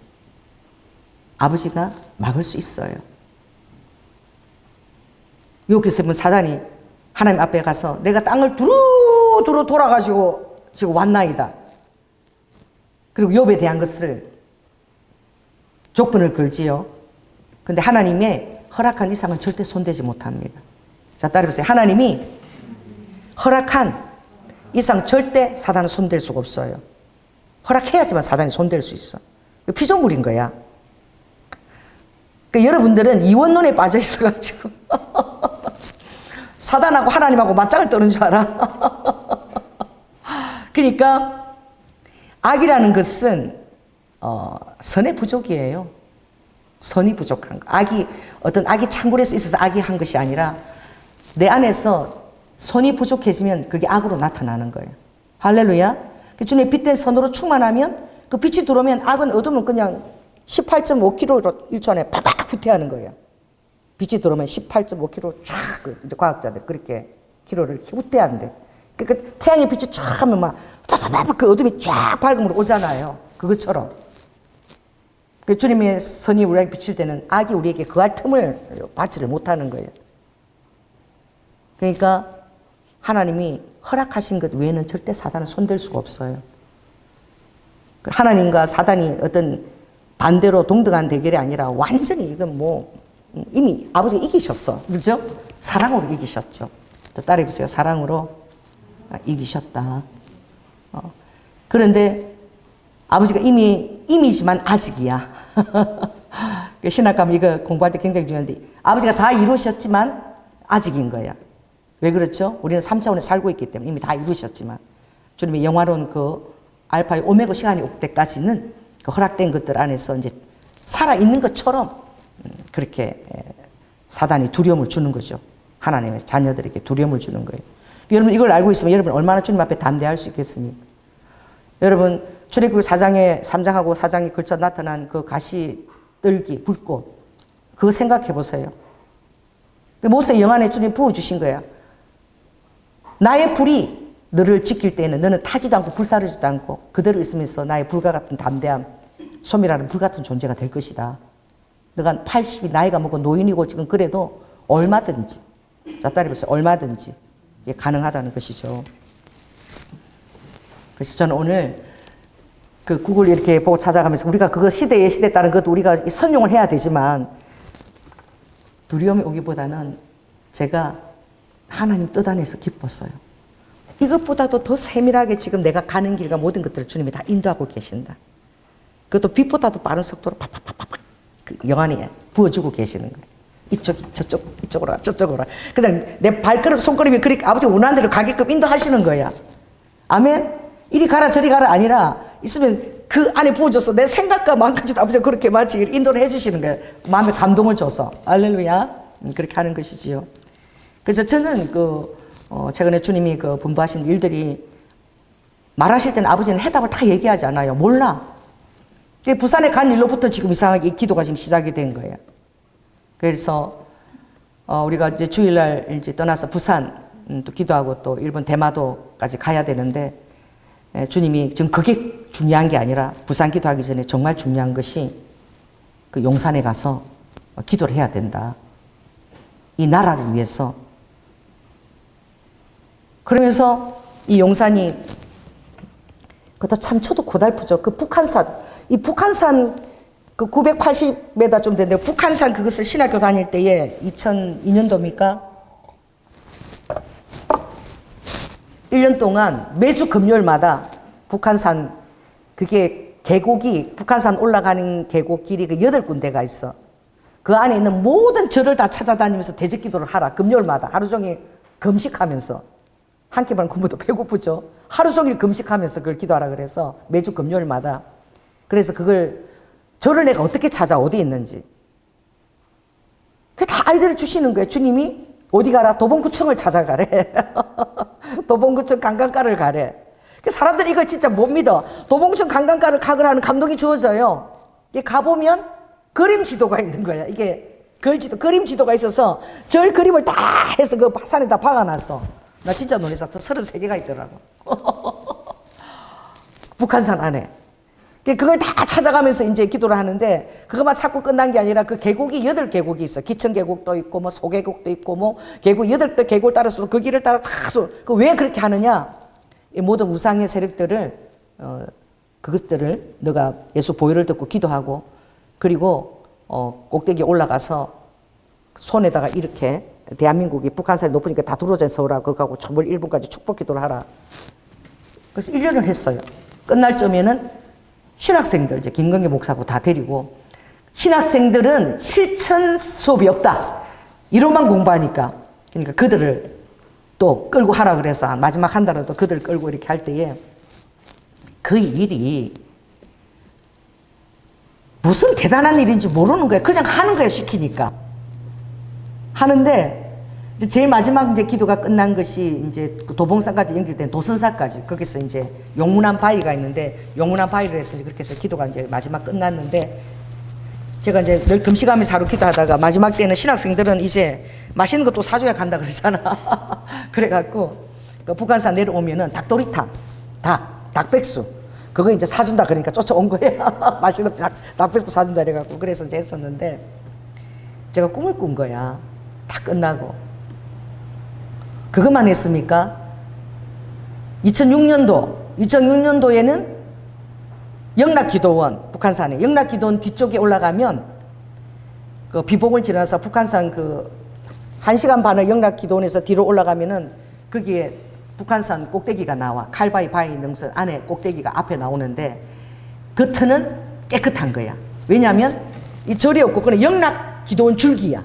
Speaker 2: 아버지가 막을 수 있어요. 여기서 보면 사단이 하나님 앞에 가서 내가 땅을 두루두루 돌아가지고 지금 왔나이다. 그리고 욥에 대한 것을 조건을 걸지요. 근데 하나님의 허락한 이상은 절대 손대지 못합니다. 자, 따라해보세요. 하나님이 허락한 이상 절대 사단은 손댈 수가 없어요. 허락해야지만 사단이 손댈 수 있어. 피조물인 거야. 그러니까 여러분들은 이원론에 빠져 있어가지고 사단하고 하나님하고 맞짱을 떠는 줄 알아. 그러니까 악이라는 것은 선의 부족이에요. 선이 부족한 거. 어떤 악이 창궐해서 있어서 악이 한 것이 아니라 내 안에서 선이 부족해지면 그게 악으로 나타나는 거예요. 할렐루야. 주님의 빛된 선으로 충만하면 그 빛이 들어오면 악은 어두면 그냥 18.5km로 1초 안에 팍팍 후퇴하는 거예요. 빛이 들어오면 18.5km 쫙, 이제 과학자들 그렇게 키로를 후퇴한대. 그러니까 태양의 빛이 쫙 하면 막 팍팍팍 그 어둠이 쫙 밝음으로 오잖아요. 그것처럼. 주님의 선이 우리에게 비칠 때는 악이 우리에게 그할 틈을 받지를 못하는 거예요. 그러니까 하나님이 허락하신 것 외에는 절대 사단은 손댈 수가 없어요. 하나님과 사단이 어떤 반대로 동등한 대결이 아니라 완전히 이건 뭐 이미 아버지가 이기셨어. 그죠? 사랑으로 이기셨죠. 또 따라해보세요. 사랑으로 이기셨다. 그런데 아버지가 이미지만 아직이야. 신학가면 이거 공부할 때 굉장히 중요한데 아버지가 다 이루셨지만 아직인 거야. 왜 그렇죠? 우리는 3차원에 살고 있기 때문에 이미 다 이루셨지만 주님의 영화로운 그 알파의 오메가 시간이 올 때까지는 그 허락된 것들 안에서 이제 살아 있는 것처럼 그렇게 사단이 두려움을 주는 거죠. 하나님의 자녀들에게 두려움을 주는 거예요. 여러분 이걸 알고 있으면 여러분 얼마나 주님 앞에 담대할 수 있겠습니까? 여러분 출애굽기 4장에 3장하고 4장에 걸쳐 나타난 그 가시떨기 불꽃 그거 생각해 보세요. 모세 영안에 주님 부어주신 거야. 나의 불이 너를 지킬 때에는 너는 타지도 않고 불사르지도 않고 그대로 있으면서 나의 불과 같은 담대함, 소멸하는 불 같은 존재가 될 것이다. 너가 80이 나이가 먹고 노인이고 지금 그래도 얼마든지, 자 따라해 보세요. 얼마든지 이게 가능하다는 것이죠. 그래서 저는 오늘 그 구글 이렇게 보고 찾아가면서 우리가 그거 시대에 따른 것도 우리가 선용을 해야 되지만 두려움이 오기보다는 제가 하나님 뜻 안에서 기뻤어요. 이것보다도 더 세밀하게 지금 내가 가는 길과 모든 것들을 주님이 다 인도하고 계신다. 그것도 빛보다도 빠른 속도로 팍팍팍팍 그 영안에 부어주고 계시는 거예요. 이쪽, 저쪽, 이쪽으로 와, 저쪽으로 와. 그냥 내 발걸음, 손걸음이 그렇게 아버지가 원하는 대로 가게끔 인도하시는 거야. 아멘? 이리 가라 저리 가라 아니라 있으면 그 안에 부어줘서 내 생각과 마음까지도 아버지가 그렇게 마치 인도를 해주시는 거예요. 마음에 감동을 줘서. 할렐루야. 그렇게 하는 것이지요. 그래서 저는 최근에 주님이 그 분부하신 일들이 말하실 때는 아버지는 해답을 다 얘기하지 않아요. 몰라. 부산에 간 일로부터 지금 이상하게 기도가 지금 시작이 된 거예요. 그래서 우리가 이제 주일날 이제 떠나서 부산 또 기도하고 또 일본 대마도까지 가야 되는데 주님이 지금 그게 중요한 게 아니라 부산 기도하기 전에 정말 중요한 것이 그 용산에 가서 기도를 해야 된다. 이 나라를 위해서. 그러면서 이 용산이 그것도 참 저도 고달프죠. 그 북한산, 이 북한산 그 980m 좀 되는데 북한산 그것을 신학교 다닐 때에 2002년도입니까? 1년 동안 매주 금요일마다 북한산 그게 계곡이 북한산 올라가는 계곡 길이 그 8군데가 있어. 그 안에 있는 모든 절을 다 찾아다니면서 대적 기도를 하라. 금요일마다 하루 종일 금식하면서 한 끼만 공부도 배고프죠. 하루 종일 금식하면서 그걸 기도하라 그래서 매주 금요일마다. 그래서 그걸 절을 내가 어떻게 찾아 어디 있는지. 그게 다 아이들을 주시는 거예요. 주님이 어디 가라? 도봉구청을 찾아가래. 도봉구청 관광가를 가래. 사람들이 이걸 진짜 못 믿어. 도봉구청 관광가를 가거라는 감동이 주어져요. 이게 가보면 그림 지도가 있는 거야. 이게 그림 지도가 있어서 절 그림을 다 해서 그 산에다 박아놨어. 나 진짜 놀라서 33개가 있더라고. 북한산 안에. 그걸 다 찾아가면서 이제 기도를 하는데 그것만 찾고 끝난 게 아니라 그 계곡이 8계곡이 있어. 기천계곡도 있고 뭐 소계곡도 있고 뭐 계곡 8개 계곡을 따라서 그 길을 따라 다 왜 그렇게 하느냐? 이 모든 우상의 세력들을 그것들을 너가 예수 보혈을 듣고 기도하고 그리고 꼭대기에 올라가서 손에다가 이렇게 대한민국이 북한산이 높으니까 다 두루전 서오라 그거하고 초벌 1분까지 축복 기도를 하라. 그래서 1년을 했어요. 끝날 점에는 신학생들 이제 김건기 목사하고 다 데리고 신학생들은 실천 수업이 없다. 이론만 공부하니까 그러니까 그들을 또 끌고 하라 그래서 마지막 한 달은 또 그들 끌고 이렇게 할 때에 그 일이 무슨 대단한 일인지 모르는 거야. 그냥 하는 거야 시키니까. 하는데 이제 제일 마지막 이제 기도가 끝난 것이 이제 그 도봉산까지 연결된 도선사까지 거기서 이제 용문안 바위가 있는데 용문안 바위를 해서 그렇게 해서 기도가 이제 마지막 끝났는데 제가 이제 늘 금식하면서 하루 기도하다가 마지막 때는 신학생들은 이제 맛있는 것도 사줘야 간다 그러잖아. 그래갖고 그 북한산 내려오면은 닭도리탕, 닭백수 그거 이제 사준다 그러니까 쫓아온 거야. 맛있는 닭백수 사준다 그래갖고 그래서 이제 했었는데 제가 꿈을 꾼 거야. 다 끝나고 그것만 했습니까? 2006년도에는 영락기도원, 북한산에 영락기도원 뒤쪽에 올라가면 그 비봉을 지나서 북한산 그 1시간 반을 영락기도원에서 뒤로 올라가면은 거기에 북한산 꼭대기가 나와. 칼바위 바위 능선 안에 꼭대기가 앞에 나오는데 겉은 깨끗한 거야. 왜냐하면 이 절이 없고 그는 영락기도원 줄기야.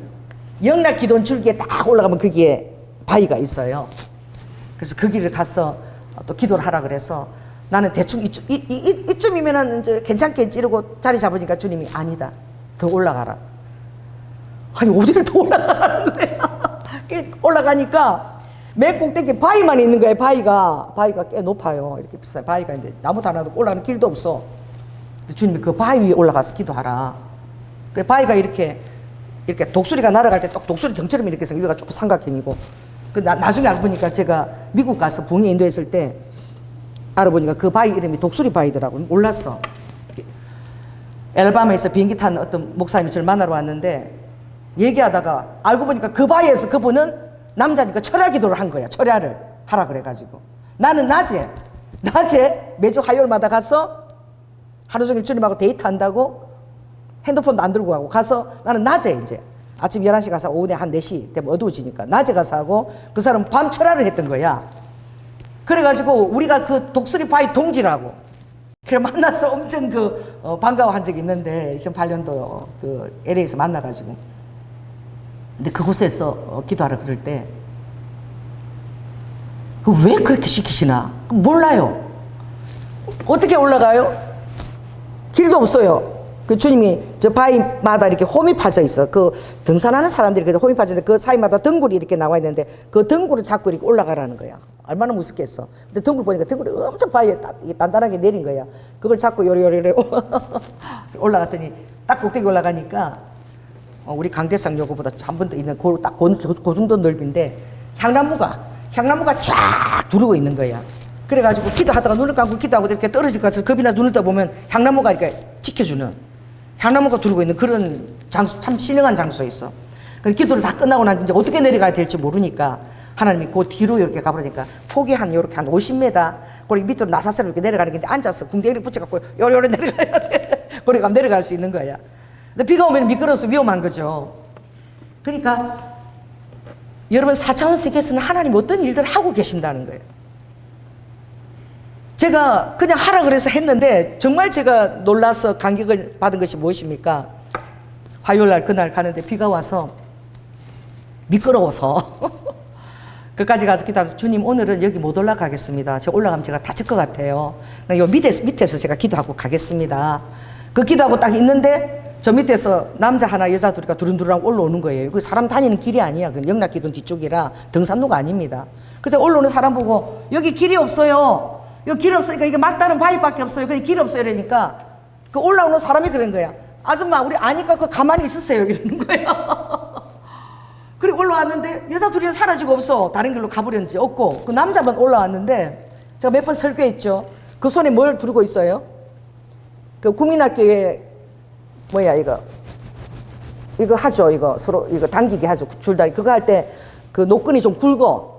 Speaker 2: 영락기도원 줄기에 딱 올라가면 거기에 바위가 있어요. 그래서 거기를 가서 또 기도를 하라 그래서 나는 대충 이쯤이면은 이제 괜찮겠지 이러고 자리 잡으니까 주님이 아니다. 더 올라가라. 아니 어디를 더 올라가라는 거야. 올라가니까 맨 꼭대기 바위만 있는 거예요. 바위가 꽤 높아요. 이렇게 비싸요. 바위가 이제 나무도 하나도 올라가는 길도 없어. 주님이 그 바위 위에 올라가서 기도하라. 그 바위가 이렇게 독수리가 날아갈 때 딱 독수리 등처럼 이렇게 해서 위가 조금 삼각형이고. 그 나중에 알고 보니까 제가 미국 가서 봉에 인도했을 때 알아보니까 그 바위 이름이 독수리 바위더라고. 몰랐어. 엘바마에서 비행기 탄 어떤 목사님이 저를 만나러 왔는데 얘기하다가 알고 보니까 그 바위에서 그분은 남자니까 철야 기도를 한 거야. 철야를 하라 그래가지고. 나는 낮에 매주 화요일마다 가서 하루 종일 주님하고 데이트한다고 핸드폰도 안 들고 가서 나는 낮에 이제 아침 11시 가서 오후에 한 4시 되면 어두워지니까 낮에 가서 하고 그 사람은 밤 철야를 했던 거야. 그래가지고 우리가 그 독수리 바위 동지라고 그래 만나서 엄청 반가워한 적이 있는데 2008년도 그 LA에서 만나가지고 근데 그곳에서 기도하라 그럴 때 왜 그렇게 시키시나? 몰라요. 어떻게 올라가요? 길도 없어요. 그 주님이 저 바위마다 이렇게 홈이 파져 있어. 그 등산하는 사람들이 그래도 홈이 파져 있는데 그 사이마다 덩굴이 이렇게 나와 있는데 그 덩굴을 잡고 이렇게 올라가라는 거야. 얼마나 무섭겠어. 근데 덩굴 보니까 덩굴이 엄청 바위에 단단하게 내린 거야. 그걸 잡고 요리요리 올라갔더니 딱 꼭대기 올라가니까 우리 강대상 요거보다 한 번 더 있는 그 정도 넓인데 향나무가 쫙 두르고 있는 거야. 그래가지고 기도하다가 눈을 감고 기도하고 이렇게 떨어질 것 같아서 겁이 나서 눈을 떠보면 향나무가 이렇게 지켜주는 향나무가 두르고 있는 그런 장소, 참 신령한 장소에 있어. 그 기도를 다 끝나고 난 이제 어떻게 내려가야 될지 모르니까 하나님이 그 뒤로 이렇게 가버리니까 폭이 요렇게 한 50m 거기 밑으로 나사처럼 이렇게 내려가는 게 앉아서 궁뎅이를 붙여갖고 요래 내려가야 돼. 거기 가면 내려갈 수 있는 거야. 근데 비가 오면 미끄러워서 위험한 거죠. 그러니까 여러분 4차원 세계에서는 하나님 어떤 일들을 하고 계신다는 거예요. 제가 그냥 하라 그래서 했는데 정말 제가 놀라서 감격을 받은 것이 무엇입니까? 화요일날 그날 가는데 비가 와서 미끄러워서 그까지 가서 기도하면서 주님 오늘은 여기 못 올라가겠습니다. 저 올라가면 제가 다칠 것 같아요. 요 밑에서 제가 기도하고 가겠습니다. 그 기도하고 딱 있는데 저 밑에서 남자 하나 여자 둘이가 두run두run하고 올라오는 거예요. 그 사람 다니는 길이 아니야. 그 영락기돈 뒤쪽이라 등산로가 아닙니다. 그래서 올라오는 사람 보고 여기 길이 없어요. 여기 길 없으니까 이게 막다른 바위밖에 없어요. 그냥 길 없어요. 이러니까 그 올라오는 사람이 그런 거야. 아줌마 우리 아니까 그 가만히 있으세요. 이러는 거야. 그리고 올라왔는데 여자 둘이는 사라지고 없어. 다른 길로 가버렸는지 없고 그 남자만 올라왔는데 제가 몇 번 설교했죠. 그 손에 뭘 두르고 있어요? 그 국민학교에 이거 하죠. 이거 서로 이거 당기게 하죠. 줄다리 그거 할 때 그 노끈이 좀 굵어.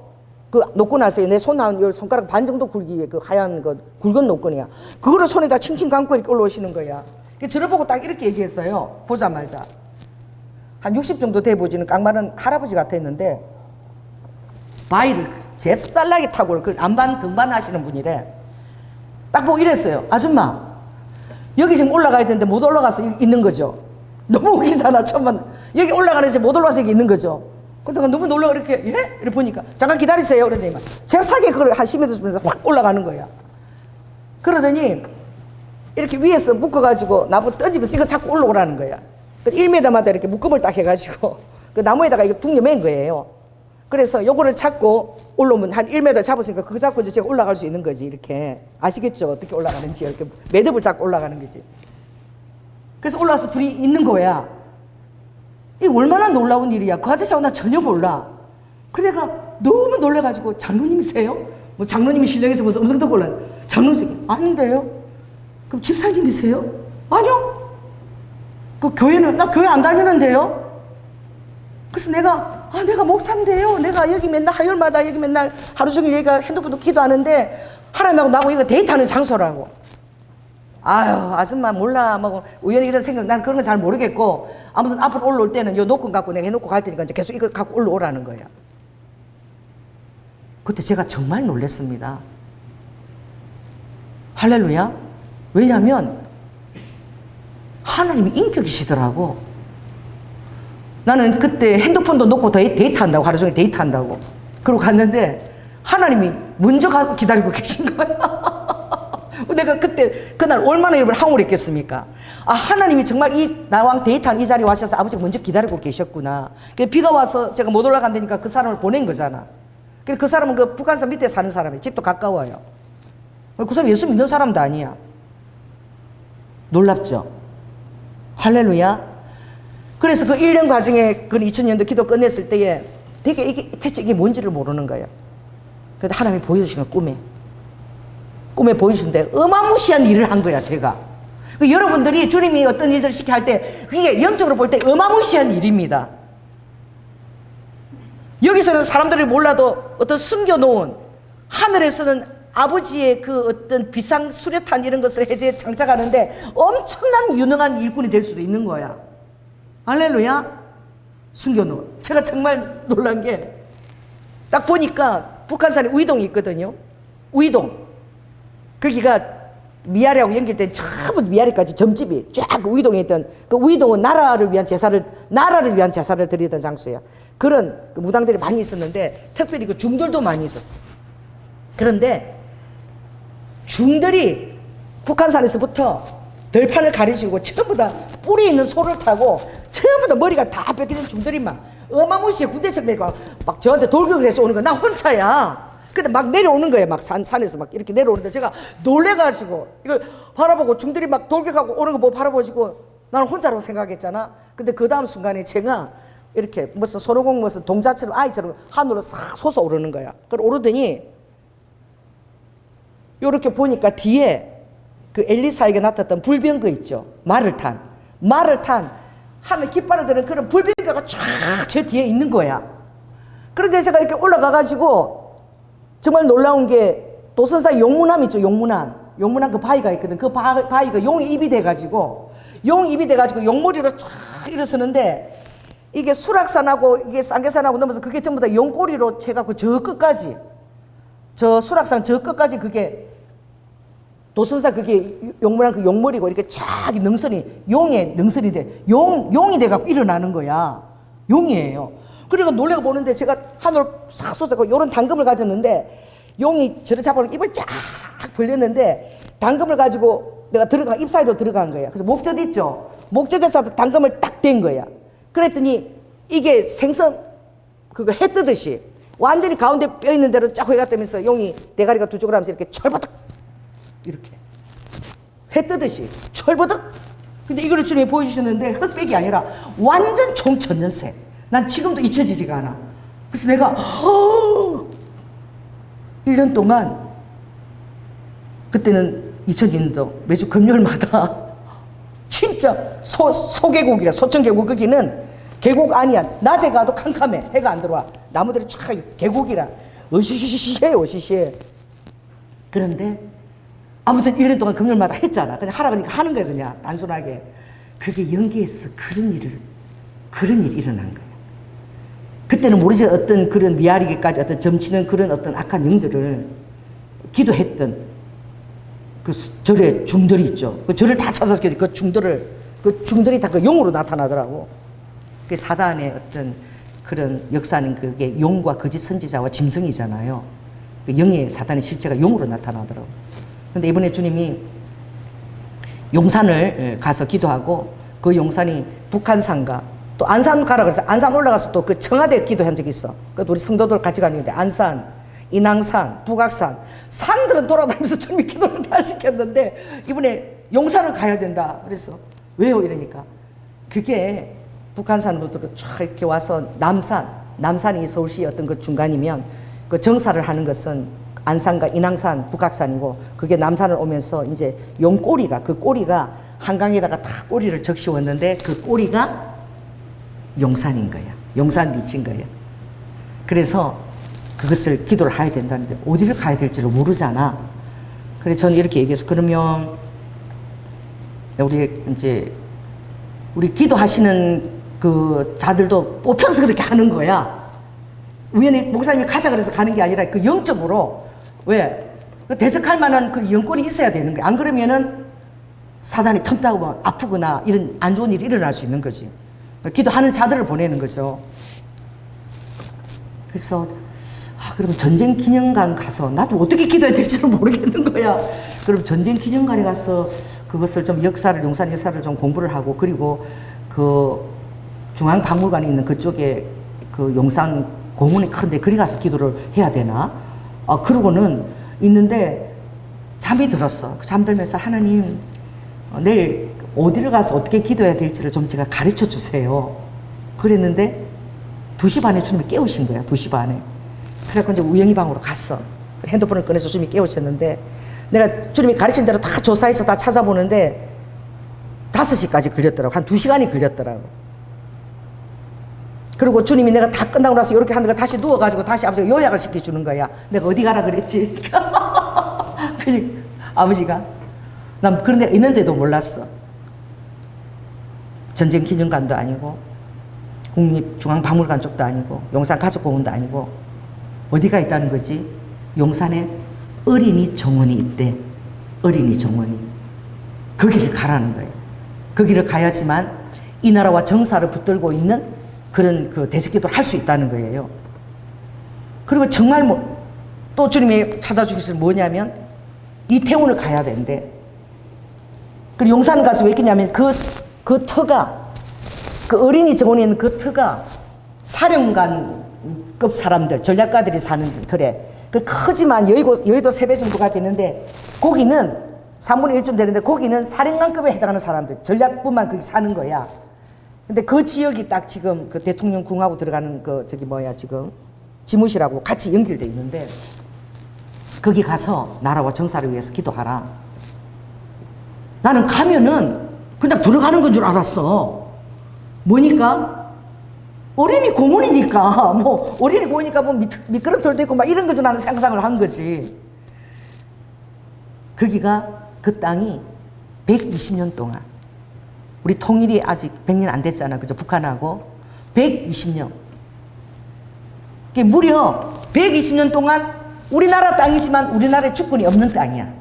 Speaker 2: 그 놓고 나서 내 손가락 반 정도 굵기에 그 하얀 그 굵은 노끈이야. 그거를 손에다 칭칭 감고 이렇게 올라오시는 거야. 저를 보고 딱 이렇게 얘기했어요. 보자마자. 한 60 정도 돼 보지는 깡마른 할아버지 같았는데 바위를 잽쌀나게 타고 그 안반 등반 하시는 분이래. 딱 보고 이랬어요. 아줌마 여기 지금 올라가야 되는데 못 올라가서 있는 거죠. 너무 웃기잖아. 처음만 여기 올라가는데 못 올라가서 여기 있는 거죠. 근데 너무 놀라 이렇게 예? 이렇게 보니까 잠깐 기다리세요. 그러더니 잽싸게 그걸 한 10m 확 올라가는 거야. 그러더니 이렇게 위에서 묶어가지고 나보고 던지면서 이거 자꾸 올라오라는 거야. 1m마다 이렇게 묶음을 딱 해가지고 그 나무에다가 이거 둥려 맨 거예요. 그래서 요거를 잡고 올라오면 한 1m 잡았으니까 그거 잡고 이제 제가 올라갈 수 있는 거지. 이렇게 아시겠죠? 어떻게 올라가는지. 이렇게 매듭을 잡고 올라가는 거지. 그래서 올라와서 불이 있는 거야. 이게 얼마나 놀라운 일이야. 그 아저씨하고 나 전혀 몰라. 그래 내가 너무 놀래가지고 장로님이세요? 뭐 장로님이 신령해서 무슨 음성 듣고 올라. 장로님 아닌데요? 그럼 집사님이세요? 아니요. 그 교회는 나 교회 안 다니는데요? 그래서 내가 목사인데요. 내가 여기 맨날 화요일마다 여기 맨날 하루 종일 여기가 핸드폰도 기도하는데 하나님하고 나하고 이거 데이트하는 장소라고. 아유 아줌마 몰라 뭐 우연히 이런 생각 난 그런 건 잘 모르겠고 아무튼 앞으로 올라올 때는 요 노건 갖고 내가 해놓고 갈 테니까 이제 계속 이거 갖고 올라오라는 거야. 그때 제가 정말 놀랐습니다. 할렐루야. 왜냐하면 하나님이 인격이시더라고. 나는 그때 핸드폰도 놓고 데이트한다고 하루 종일 데이트한다고 그러고 갔는데 하나님이 먼저 가서 기다리고 계신 거야. 내가 그때 그날 얼마나 여러분 황홀했겠습니까? 아, 하나님이 정말 이 나랑 데이트한 이 자리에 와셔서 아버지가 먼저 기다리고 계셨구나. 비가 와서 제가 못 올라간다니까 그 사람을 보낸 거잖아. 그 사람은 그 북한산 밑에 사는 사람이에요. 집도 가까워요. 그 사람 예수 믿는 사람도 아니야. 놀랍죠? 할렐루야. 그래서 그 1년 과정에 그 2000년도 기도 끝냈을 때에 되게 대체 이게 뭔지를 모르는 거예요. 그런데 하나님이 보여주시는 꿈에 보여주신데 어마무시한 일을 한 거야, 제가. 여러분들이 주님이 어떤 일들을 시켜 할 때 그게 영적으로 볼 때 어마무시한 일입니다. 여기서는 사람들이 몰라도 어떤 숨겨놓은 하늘에서는 아버지의 그 어떤 비상 수류탄 이런 것을 해제에 장착하는데 엄청난 유능한 일꾼이 될 수도 있는 거야. 할렐루야. 숨겨놓은. 제가 정말 놀란 게 딱 보니까 북한산에 우이동이 있거든요. 우이동. 거기가 미아리하고 연결된 전부 미아리까지 점집이 쫙 그 우이동에 있던 그 우이동은 나라를 위한 제사를 드리던 장소야. 그런 그 무당들이 많이 있었는데 특별히 그 중들도 많이 있었어. 그런데 중들이 북한산에서부터 들판을 가리시고 전부 다 뿔이 있는 소를 타고 전부 다 머리가 다 뺏기는 중들이 막 어마무시해 군대처럼 막 저한테 돌격을 해서 오는 거야. 나 혼자야. 근데 막 내려오는 거예요. 막 산에서 막 이렇게 내려오는데 제가 놀래가지고 이걸 바라보고 중들이 막 돌격하고 오는 거 보고 바라보시고 나는 혼자라고 생각했잖아. 근데 그 다음 순간에 제가 이렇게 무슨 손오공 무슨 동자처럼 아이처럼 하늘로 싹 솟아오르는 거야. 그걸 오르더니 요렇게 보니까 뒤에 그 엘리사에게 나타났던 불병거 있죠. 말을 탄 하늘 깃발을 드는 그런 불병거가 쫙 제 뒤에 있는 거야. 그런데 제가 이렇게 올라가가지고 정말 놀라운 게 도선사 용문암 있죠. 용문암 그 바위가 있거든. 그 바위가 용의 입이 돼가지고 용머리로 쫙 일어서는데 이게 수락산하고 이게 쌍계산하고 넘어서 그게 전부 다 용꼬리로 해갖고 저 끝까지 저 수락산 저 끝까지 그게 도선사 그게 용문암 그 용머리고 이렇게 쫙 용의 능선이 돼. 용이 돼갖고 일어나는 거야. 용이에요. 그리고 놀래가 보는데 제가 하늘 싹 쏟아고 요런 당금을 가졌는데 용이 저를 잡아서 입을 쫙 벌렸는데 당금을 가지고 내가 입 사이로 들어간 거야. 그래서 목젖 있죠. 목젖에서 당금을 딱 댄 거야. 그랬더니 이게 생선 그거 해 뜨듯이 완전히 가운데 뼈 있는 대로 쫙 해갔다면서 용이 대가리가 두 쪽으로 하면서 이렇게 철버덕 이렇게 해 뜨듯이 철버덕. 근데 이걸 주님이 보여주셨는데 흑백이 아니라 완전 총천연색. 난 지금도 잊혀지지가 않아. 그래서 내가 1년 동안 그때는 2002년도 매주 금요일마다 진짜 소계곡이라 소천계곡 거기는 계곡 아니야. 낮에 가도 캄캄해. 해가 안 들어와. 나무들이 쫙 계곡이라 으시시시해. 그런데 아무튼 1년 동안 금요일마다 했잖아. 그냥 하라 그러니까 하는 거야. 그냥 단순하게. 그게 연계해서 그런 일이 일어난 거야. 그때는 모르지 어떤 그런 미아리게까지 어떤 점치는 그런 어떤 악한 영들을 기도했던 그 절의 중들이 있죠. 그 절을 다 찾아서 그 중들이 다 그 용으로 나타나더라고. 그 사단의 어떤 그런 역사는 그게 용과 거짓 선지자와 짐승이잖아요. 그 영의 사단의 실체가 용으로 나타나더라고. 근데 이번에 주님이 용산을 가서 기도하고 그 용산이 북한산과 또 안산 가라 그래서 안산 올라가서 또 그 청와대 기도한 적이 있어. 그 우리 성도들 같이 가는데 안산, 인왕산, 북악산 산들은 돌아다니면서 주님이 기도를 다 시켰는데 이번에 용산을 가야 된다. 그래서 왜요? 이러니까 그게 북한산 분들은 쫙 이렇게 와서 남산이 서울시의 어떤 그 중간이면 그 정사를 하는 것은 안산과 인왕산, 북악산이고 그게 남산을 오면서 이제 용꼬리가 그 꼬리가 한강에다가 다 꼬리를 적시웠는데 그 꼬리가 용산인 거야. 용산 미친 거야. 그래서 그것을 기도를 해야 된다는데 어디를 가야 될지를 모르잖아. 그래서 저는 이렇게 얘기해서 그러면 우리 기도하시는 그 자들도 뽑혀서 그렇게 하는 거야. 우연히 목사님이 가자 그래서 가는 게 아니라 그 영적으로 왜? 대적할 만한 그 영권이 있어야 되는 거야. 안 그러면은 사단이 틈타고 아프거나 이런 안 좋은 일이 일어날 수 있는 거지. 기도하는 자들을 보내는 거죠. 그래서 그럼 전쟁 기념관 가서 나도 어떻게 기도해야 될지를 모르겠는 거야. 그럼 전쟁 기념관에 가서 그것을 좀 역사를, 용산 역사를 좀 공부를 하고, 그리고 그 중앙박물관에 있는 그쪽에 그 용산 공원이 큰데 거기 가서 기도를 해야 되나? 그러고는 있는데 잠이 들었어. 잠들면서 하나님, 내일 어디를 가서 어떻게 기도해야 될지를 좀 제가 가르쳐 주세요. 그랬는데 2시 반에 주님이 깨우신 거야. 2시 반에. 그래서 이제 우영이 방으로 갔어. 핸드폰을 꺼내서 주님이 깨우셨는데, 내가 주님이 가르친 대로 다 조사해서 다 찾아보는데 5시까지 걸렸더라고. 한 2시간이 걸렸더라고. 그리고 주님이 내가 다 끝나고 나서 이렇게 하는 거 다시 누워가지고 다시 아버지가 요약을 시켜주는 거야. 내가 어디 가라 그랬지? 아버지가. 난 그런 데가 있는데도 몰랐어. 전쟁 기념관도 아니고, 국립중앙박물관 쪽도 아니고, 용산가족공원도 아니고, 어디가 있다는 거지? 용산에 어린이 정원이 있대. 어린이 정원이. 거기를 가라는 거예요. 거기를 가야지만 이 나라와 정사를 붙들고 있는 그런 그 대적기도를 할 수 있다는 거예요. 그리고 정말 또 주님이 찾아주신 뭐냐면 이태원을 가야 된대. 그리고 용산 가서 왜 있겠냐면 그 터가, 그 어린이 정원에 있는 그 터가 사령관급 사람들, 전략가들이 사는 터래. 그 크지만 여의도 3배 정도가 되는데, 거기는 3분의 1쯤 되는데, 거기는 사령관급에 해당하는 사람들, 전략부만 거기 사는 거야. 근데 그 지역이 딱 지금 그 대통령 궁하고 들어가는 그 지금 지무실하고 같이 연결돼 있는데, 거기 가서 나라와 정사를 위해서 기도하라. 나는 가면은 그냥 들어가는 건 줄 알았어. 뭐니까? 어린이 공원이니까, 어린이 공원이니까 미끄럼틀도 있고 막 이런 거 좀 나는 상상을 한 거지. 거기가, 그 땅이 120년 동안, 우리 통일이 아직 100년 안 됐잖아. 그죠? 북한하고. 120년. 그게 무려 120년 동안 우리나라 땅이지만 우리나라에 주권이 없는 땅이야.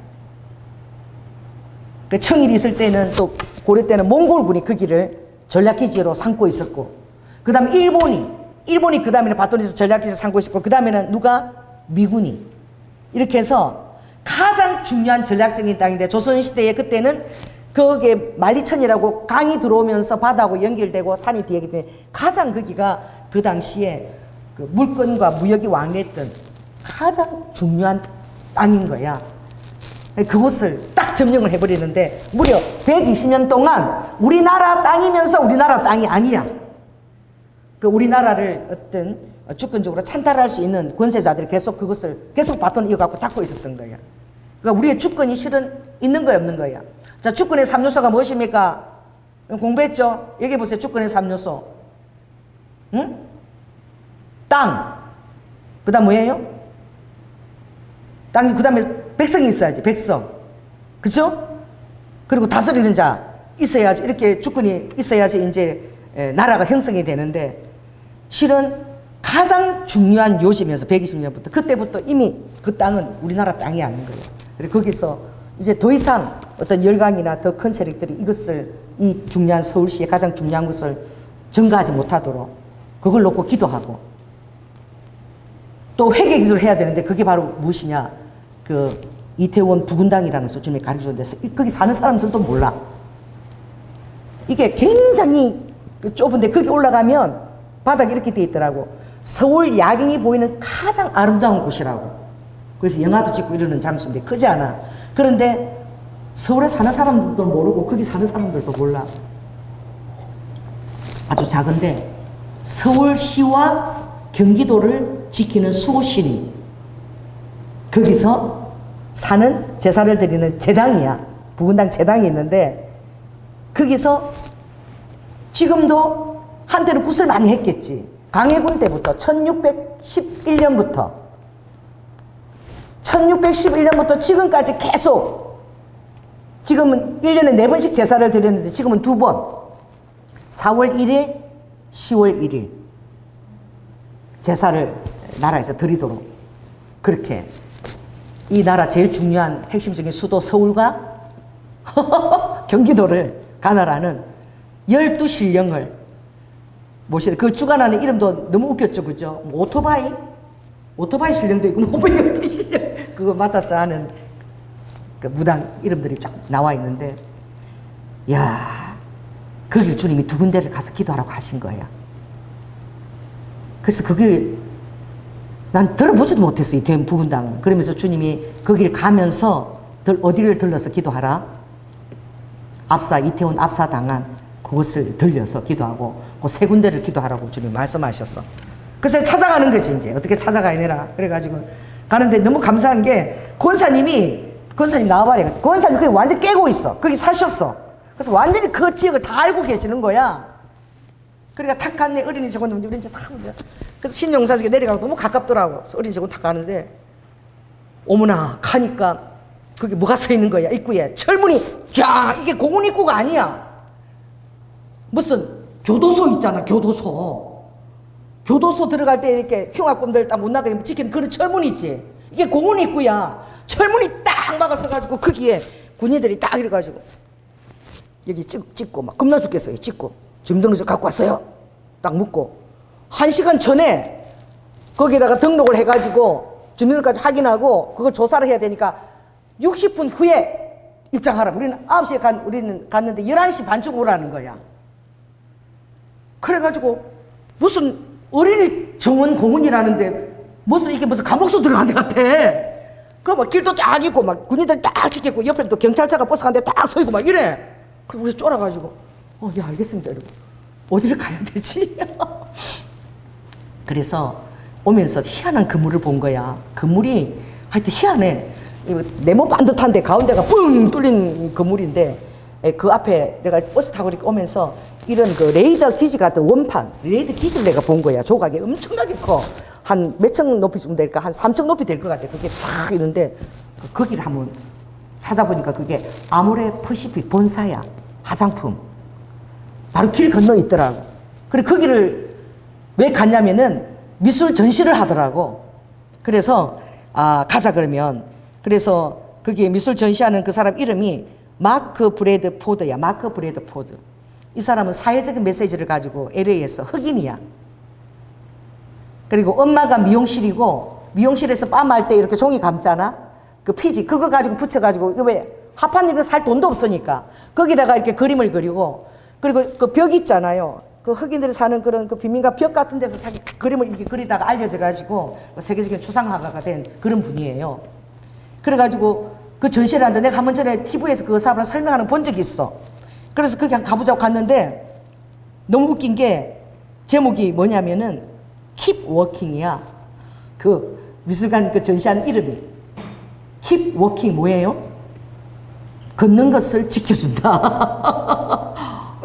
Speaker 2: 그 청일이 있을 때는, 또 고려 때는 몽골군이 그 길을 전략기지로 삼고 있었고, 그 다음에 일본이 그 다음에는 바토리에서 전략기지로 삼고 있었고, 그 다음에는 누가? 미군이. 이렇게 해서 가장 중요한 전략적인 땅인데, 조선시대에 그때는 거기에 만리천이라고 강이 들어오면서 바다하고 연결되고 산이 뒤에 있기 때문에 가장 거기가 그 당시에 그 물건과 무역이 왕래했던 가장 중요한 땅인 거야. 그곳을 딱 점령을 해버리는데, 무려 120년 동안 우리나라 땅이면서 우리나라 땅이 아니야. 그 우리나라를 어떤 주권적으로 찬탈할 수 있는 권세자들이 계속 그것을 계속 바톤을 이어갖고 잡고 있었던 거야. 그러니까 우리의 주권이 실은 있는 거야, 없는 거야. 자, 주권의 3요소가 무엇입니까? 공부했죠? 얘기해 보세요. 주권의 3요소. 응? 땅. 그 다음 뭐예요? 땅이, 그 다음에 백성이 있어야지. 백성. 그죠? 그리고 다스리는 자 있어야지. 이렇게 주권이 있어야지 이제 나라가 형성이 되는데, 실은 가장 중요한 요지면서 120년부터, 그때부터 이미 그 땅은 우리나라 땅이 아닌 거예요. 그리고 거기서 이제 더 이상 어떤 열강이나 더 큰 세력들이 이것을, 이 중요한 서울시의 가장 중요한 것을 증가하지 못하도록 그걸 놓고 기도하고, 또 회개 기도를 해야 되는데, 그게 바로 무엇이냐? 그 이태원 부군당이라는 수준을 가르쳐주는데, 거기 사는 사람들도 몰라. 이게 굉장히 좁은데, 거기 올라가면 바닥이 이렇게 돼 있더라고. 서울 야경이 보이는 가장 아름다운 곳이라고. 그래서 영화도 찍고 이러는 장소인데, 크지 않아. 그런데 서울에 사는 사람들도 모르고 거기 사는 사람들도 몰라. 아주 작은데 서울시와 경기도를 지키는 수호신이 거기서 사는 제사를 드리는 제당이야. 부군당 제당이 있는데, 거기서 지금도 한때는 굿을 많이 했겠지. 광해군 때부터 1611년부터 지금까지 계속, 지금은 1년에 4번씩 제사를 드렸는데 지금은 2번, 4월 1일, 10월 1일 제사를 나라에서 드리도록, 그렇게 이 나라 제일 중요한 핵심적인 수도 서울과 경기도를 가나라는 12신령을 모시다. 그 주관하는 이름도 너무 웃겼죠, 그죠? 오토바이? 오토바이 실령도 있고 모빌리티 실령 그거 맡아서 하는 그 무당 이름들이 쫙 나와 있는데, 야, 거길 주님이 두 군데를 가서 기도하라고 하신 거야. 그래서 그길 난 들어보지도 못했어, 이 된 부분당은. 그러면서 주님이 거길 가면서 어디를 들러서 기도하라? 이태원 압사당한 그곳을 들려서 기도하고 그 세 군데를 기도하라고 주님 말씀하셨어. 그래서 찾아가는 거지, 이제. 어떻게 찾아가야 되나. 그래가지고 가는데 너무 감사한 게 권사님 나와봐라. 권사님 거기 완전 깨고 있어. 거기 사셨어. 그래서 완전히 그 지역을 다 알고 계시는 거야. 그러니까 탁 갔네. 어린이 저건 우리 이제 탁. 그래서 신용사직에 내려가고 너무 가깝더라고. 그래서 어린이 저건 탁 가는데, 어머나 가니까 거기 뭐가 서 있는 거야. 입구에 철문이 쫙. 이게 공원 입구가 아니야. 무슨 교도소 있잖아. 교도소 들어갈 때 이렇게 흉악범들 딱 못 나가게 지키는 그런 철문이 있지. 이게 공원 입구야. 철문이 딱 막아서가지고 거기에 군인들이 딱 이래가지고 여기 찍고 막 겁나 죽겠어요. 찍고 주민등록증 갖고 왔어요. 딱 묻고 1시간 전에 거기다가 등록을 해가지고 주민등록까지 확인하고 그걸 조사를 해야 되니까 60분 후에 입장하라. 우리는 9시에 우리는 갔는데 11시 반쯤 오라는 거야. 그래가지고 무슨 어린이 정원 공원이라는데 무슨 감옥소 들어간 데 같아. 그 막 길도 쫙 있고 막 군인들 딱 지켰고 옆에 또 경찰차가 버스 간 데 딱 서 있고 막 이래. 그리고 우리 쫄아가지고 예, 알겠습니다 여러분. 어디를 가야 되지? 그래서 오면서 희한한 건물을 본 거야. 건물이 하여튼 희한해. 네모 반듯한데 가운데가 뿡 뚫린 건물인데, 그 앞에 내가 버스 타고 이렇게 오면서 이런 그 레이더 기지 같은 원판 레이더 기지를 내가 본 거야. 조각이 엄청나게 커. 한 몇 층 높이쯤 될까? 한 3층 높이 될 것 같아. 그게 쫙 있는데 거기를 한번 찾아보니까 그게 아모레 퍼시픽 본사야. 화장품. 바로 길 건너 있더라고. 그래 거기를 왜 갔냐면은 미술 전시를 하더라고. 그래서 가자 그러면. 그래서 거기에 미술 전시하는 그 사람 이름이 마크 브래드 포드야. 마크 브래드 포드. 이 사람은 사회적인 메시지를 가지고 LA에서 흑인이야. 그리고 엄마가 미용실이고 미용실에서 빰할 때 이렇게 종이 감잖아. 그 피지 그거 가지고 붙여가지고 이거 왜 하판님이 살 돈도 없으니까 거기다가 이렇게 그림을 그리고, 그리고 그 벽 있잖아요. 그 흑인들이 사는 그런 그 빈민가 벽 같은 데서 자기 그림을 이렇게 그리다가 알려져 가지고 세계적인 추상화가가 된 그런 분이에요. 그래가지고 그 전시를 하는데 내가 한 번 전에 TV에서 그 사람을 설명하는 본 적이 있어. 그래서 거기 가보자고 갔는데 너무 웃긴 게 제목이 뭐냐면은 Keep Walking이야. 그 미술관 그 전시하는 이름이. Keep Walking 뭐예요? 걷는 것을 지켜준다.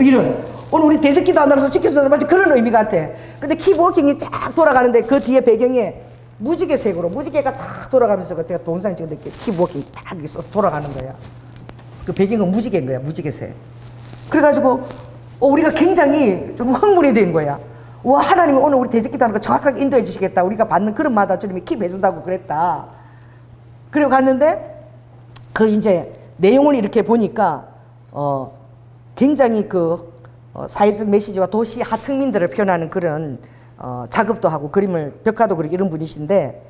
Speaker 2: 이런. 오늘 우리 대적기도 한다면서 지켜준다는 마치 그런 의미 같아. 근데 Keep Walking이 쫙 돌아가는데 그 뒤에 배경에 무지개 색으로 무지개가 쫙 돌아가면서 제가 동영상 찍었는데 Keep Walking 딱 있어서 돌아가는 거야. 그 배경은 무지개인 거야. 무지개색. 그래가지고 우리가 굉장히 좀 흥분이 된 거야. 와, 하나님이 오늘 우리 대적기도 하는 거 정확하게 인도해 주시겠다. 우리가 받는 그런 마다 주님이 킵 해준다고 그랬다. 그리고 갔는데 그 이제 내용을 이렇게 보니까 굉장히 그 사회적 메시지와 도시 하층민들을 표현하는 그런 작업도 하고 그림을 벽화도 그리고 이런 분이신데,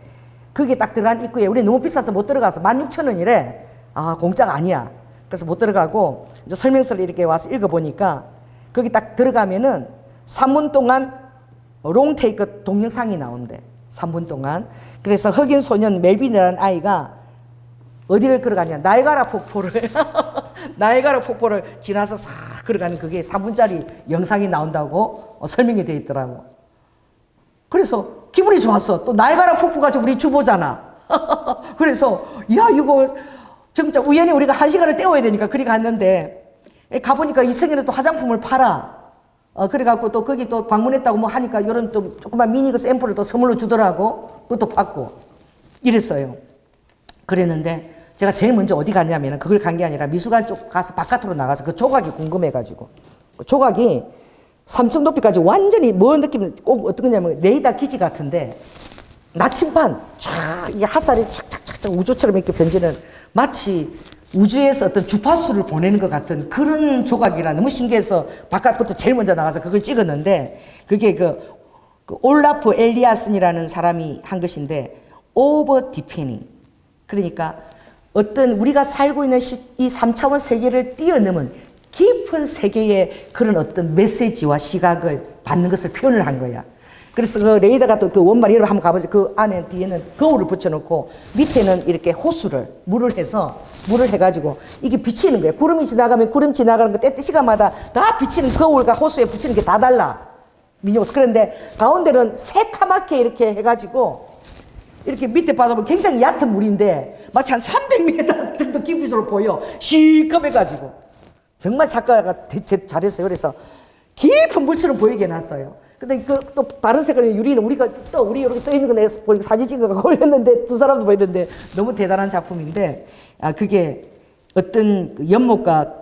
Speaker 2: 그게 딱 들어간 입구에 우리 너무 비싸서 못 들어가서 16,000원이래. 공짜가 아니야. 그래서 못 들어가고 이제 설명서를 이렇게 와서 읽어보니까 거기 딱 들어가면은 3분 동안 롱테이크 동영상이 나온대. 3분 동안. 그래서 흑인 소년 멜빈이라는 아이가 어디를 걸어가냐. 나이가라 폭포를 나이가라 폭포를 지나서 싹 걸어가는 그게 3분짜리 영상이 나온다고 설명이 되어 있더라고. 그래서 기분이 좋았어. 또 나이가라 폭포가 우리 주보잖아. 그래서 야 이거 진짜 우연히 우리가 1시간을 때워야 되니까 그리 갔는데 가보니까 2층에는 또 화장품을 팔아. 그래갖고 또 거기 또 방문했다고 뭐 하니까 이런 또 조그만 미니 그 샘플을 또 선물로 주더라고. 그것도 받고 이랬어요. 그랬는데 제가 제일 먼저 어디 갔냐면 그걸 간 게 아니라 미술관 쪽 가서 바깥으로 나가서 그 조각이 궁금해가지고, 그 조각이 3층 높이까지 완전히 뭐 느낌이 꼭 어떤 거냐면 레이더 기지 같은데 나침반 쫙 이 화살이 착착착착 우주처럼 이렇게 번지는, 마치 우주에서 어떤 주파수를 보내는 것 같은 그런 조각이라 너무 신기해서 바깥부터 제일 먼저 나가서 그걸 찍었는데, 그게 그 그 올라프 엘리아슨이라는 사람이 한 것인데 오버 디페닝. 그러니까 어떤 우리가 살고 있는 이 3차원 세계를 뛰어넘은 깊은 세계의 그런 어떤 메시지와 시각을 받는 것을 표현을 한 거야. 그래서 그 레이더 같은 그 원말 여러분 한번 가보세요. 그 안에 뒤에는 거울을 붙여놓고 밑에는 이렇게 호수를 물을 해가지고 이게 비치는 거예요. 구름이 지나가면 구름 지나가는 거 때때 시간마다 다 비치는 거울과 호수에 붙이는 게 다 달라. 미니호수. 그런데 가운데는 새카맣게 이렇게 해가지고 이렇게 밑에 봐도 굉장히 얕은 물인데 마치 한 300m 정도 깊이로 보여. 시커매가지고. 정말 작가가 잘했어요. 그래서 깊은 물처럼 보이게 해놨어요. 근데 그 또 다른 색깔의 유리는 우리 이렇게 떠 있는 거 내가 보니까 사진 찍어서 올렸는데 두 사람도 보이는데 너무 대단한 작품인데 그게 어떤 그 연못과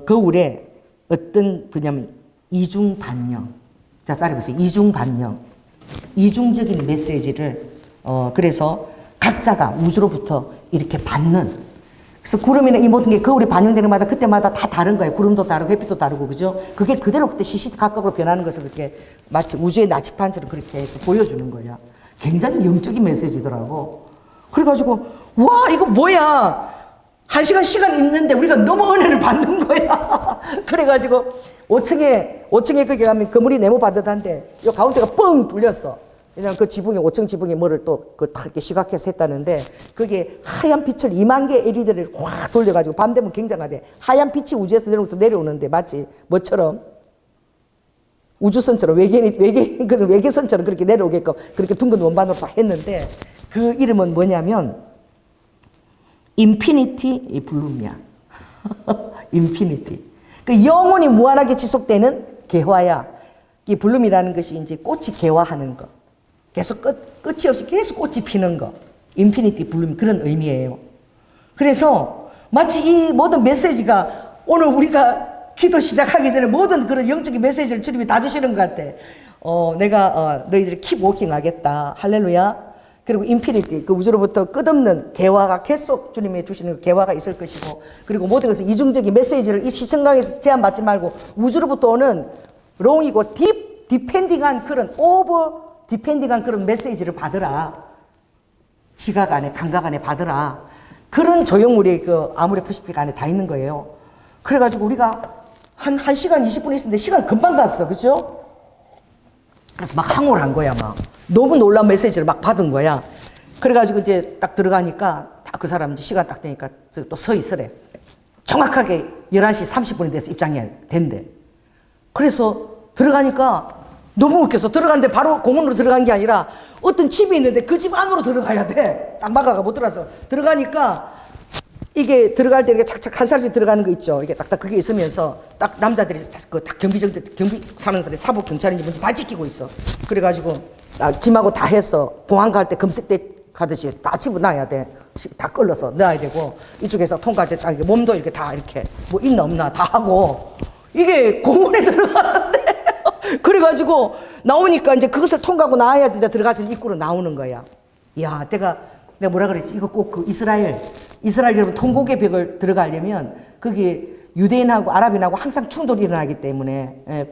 Speaker 2: 거울에 어떤 뭐냐면 이중반영. 자, 따라해보세요. 이중반영. 이중적인 메시지를 그래서 각자가 우주로부터 이렇게 받는. 그래서 구름이나 이 모든 게 거울에 반영되는 마다 그때마다 다 다른 거예요. 구름도 다르고 햇빛도 다르고 그죠? 그게 그대로 그때 시시각각으로 변하는 것을 그렇게 마치 우주의 나치판처럼 그렇게 해서 보여주는 거야. 굉장히 영적인 메시지더라고. 그래가지고 와 이거 뭐야? 1시간 시간 있는데 우리가 너무 은혜를 받는 거야. 그래가지고 5층에 거기 가면 그물이 네모 바듯한데 요 가운데가 뻥 뚫렸어. 왜냐면 그 지붕에 5층 지붕에 뭐를 또 이렇게 시각해서 했다는데 그게 하얀 빛을 2만 개의 LED를 확 돌려가지고 밤 되면 굉장하대. 하얀 빛이 우주에서 내려오는데 마치 뭐처럼 우주선처럼 외계선처럼 그렇게 내려오게끔 그렇게 둥근 원반으로 다 했는데 그 이름은 뭐냐면 인피니티 블룸이야. 인피니티. 그 영원히 무한하게 지속되는 개화야. 이 블룸이라는 것이 이제 꽃이 개화하는 거. 계속 끝이 없이 계속 꽃이 피는 거. 인피니티 블룸 그런 의미예요. 그래서 마치 이 모든 메시지가 오늘 우리가 기도 시작하기 전에 모든 그런 영적인 메시지를 주님이 다 주시는 것 같아. 내가 너희들이 킵 워킹 하겠다. 할렐루야. 그리고 인피니티 그 우주로부터 끝없는 개화가 계속 주님이 주시는 개화가 있을 것이고 그리고 모든 것은 이중적인 메시지를 이 시청강에서 제한받지 말고 우주로부터 오는 롱이고 디펜딩한 그런 디펜딩한 그런 메시지를 받으라. 지각 안에, 감각 안에 받으라. 그런 조형물이 그 아모레 퍼시픽 안에 다 있는 거예요. 그래가지고 우리가 한 1시간 20분 있었는데 시간 금방 갔어. 그죠? 그래서 막 항호를 한 거야, 막. 너무 놀라운 메시지를 막 받은 거야. 그래가지고 이제 딱 들어가니까 딱 그 사람 이제 시간 딱 되니까 또 서 있으래. 정확하게 11시 30분이 돼서 입장해야 된대. 그래서 들어가니까 너무 웃겨서 들어갔는데 바로 공원으로 들어간 게 아니라 어떤 집이 있는데 그 집 안으로 들어가야 돼. 딱 막아가 못 들어가서. 들어가니까 이게 들어갈 때 이렇게 착착 한 사람씩 들어가는 거 있죠. 이게 딱딱 그게 있으면서 딱 남자들이 딱 경비 사는 사람이 사복 경찰인지 뭔지 다 지키고 있어. 그래가지고 짐하고 다 해서 공항 갈 때 검색대 가듯이 다 집어넣어야 돼. 다 끌러서 넣어야 되고 이쪽에서 통과할 때 딱 몸도 이렇게 다 이렇게 뭐 있나 없나 다 하고 이게 공원에 들어가는데 그래가지고 나오니까 이제 그것을 통과하고 나와야지 들어가서 입구로 나오는 거야. 이야, 내가 뭐라 그랬지? 이거 꼭 그 이스라엘 여러분 통곡의 벽을 들어가려면 그게 유대인하고 아랍인하고 항상 충돌이 일어나기 때문에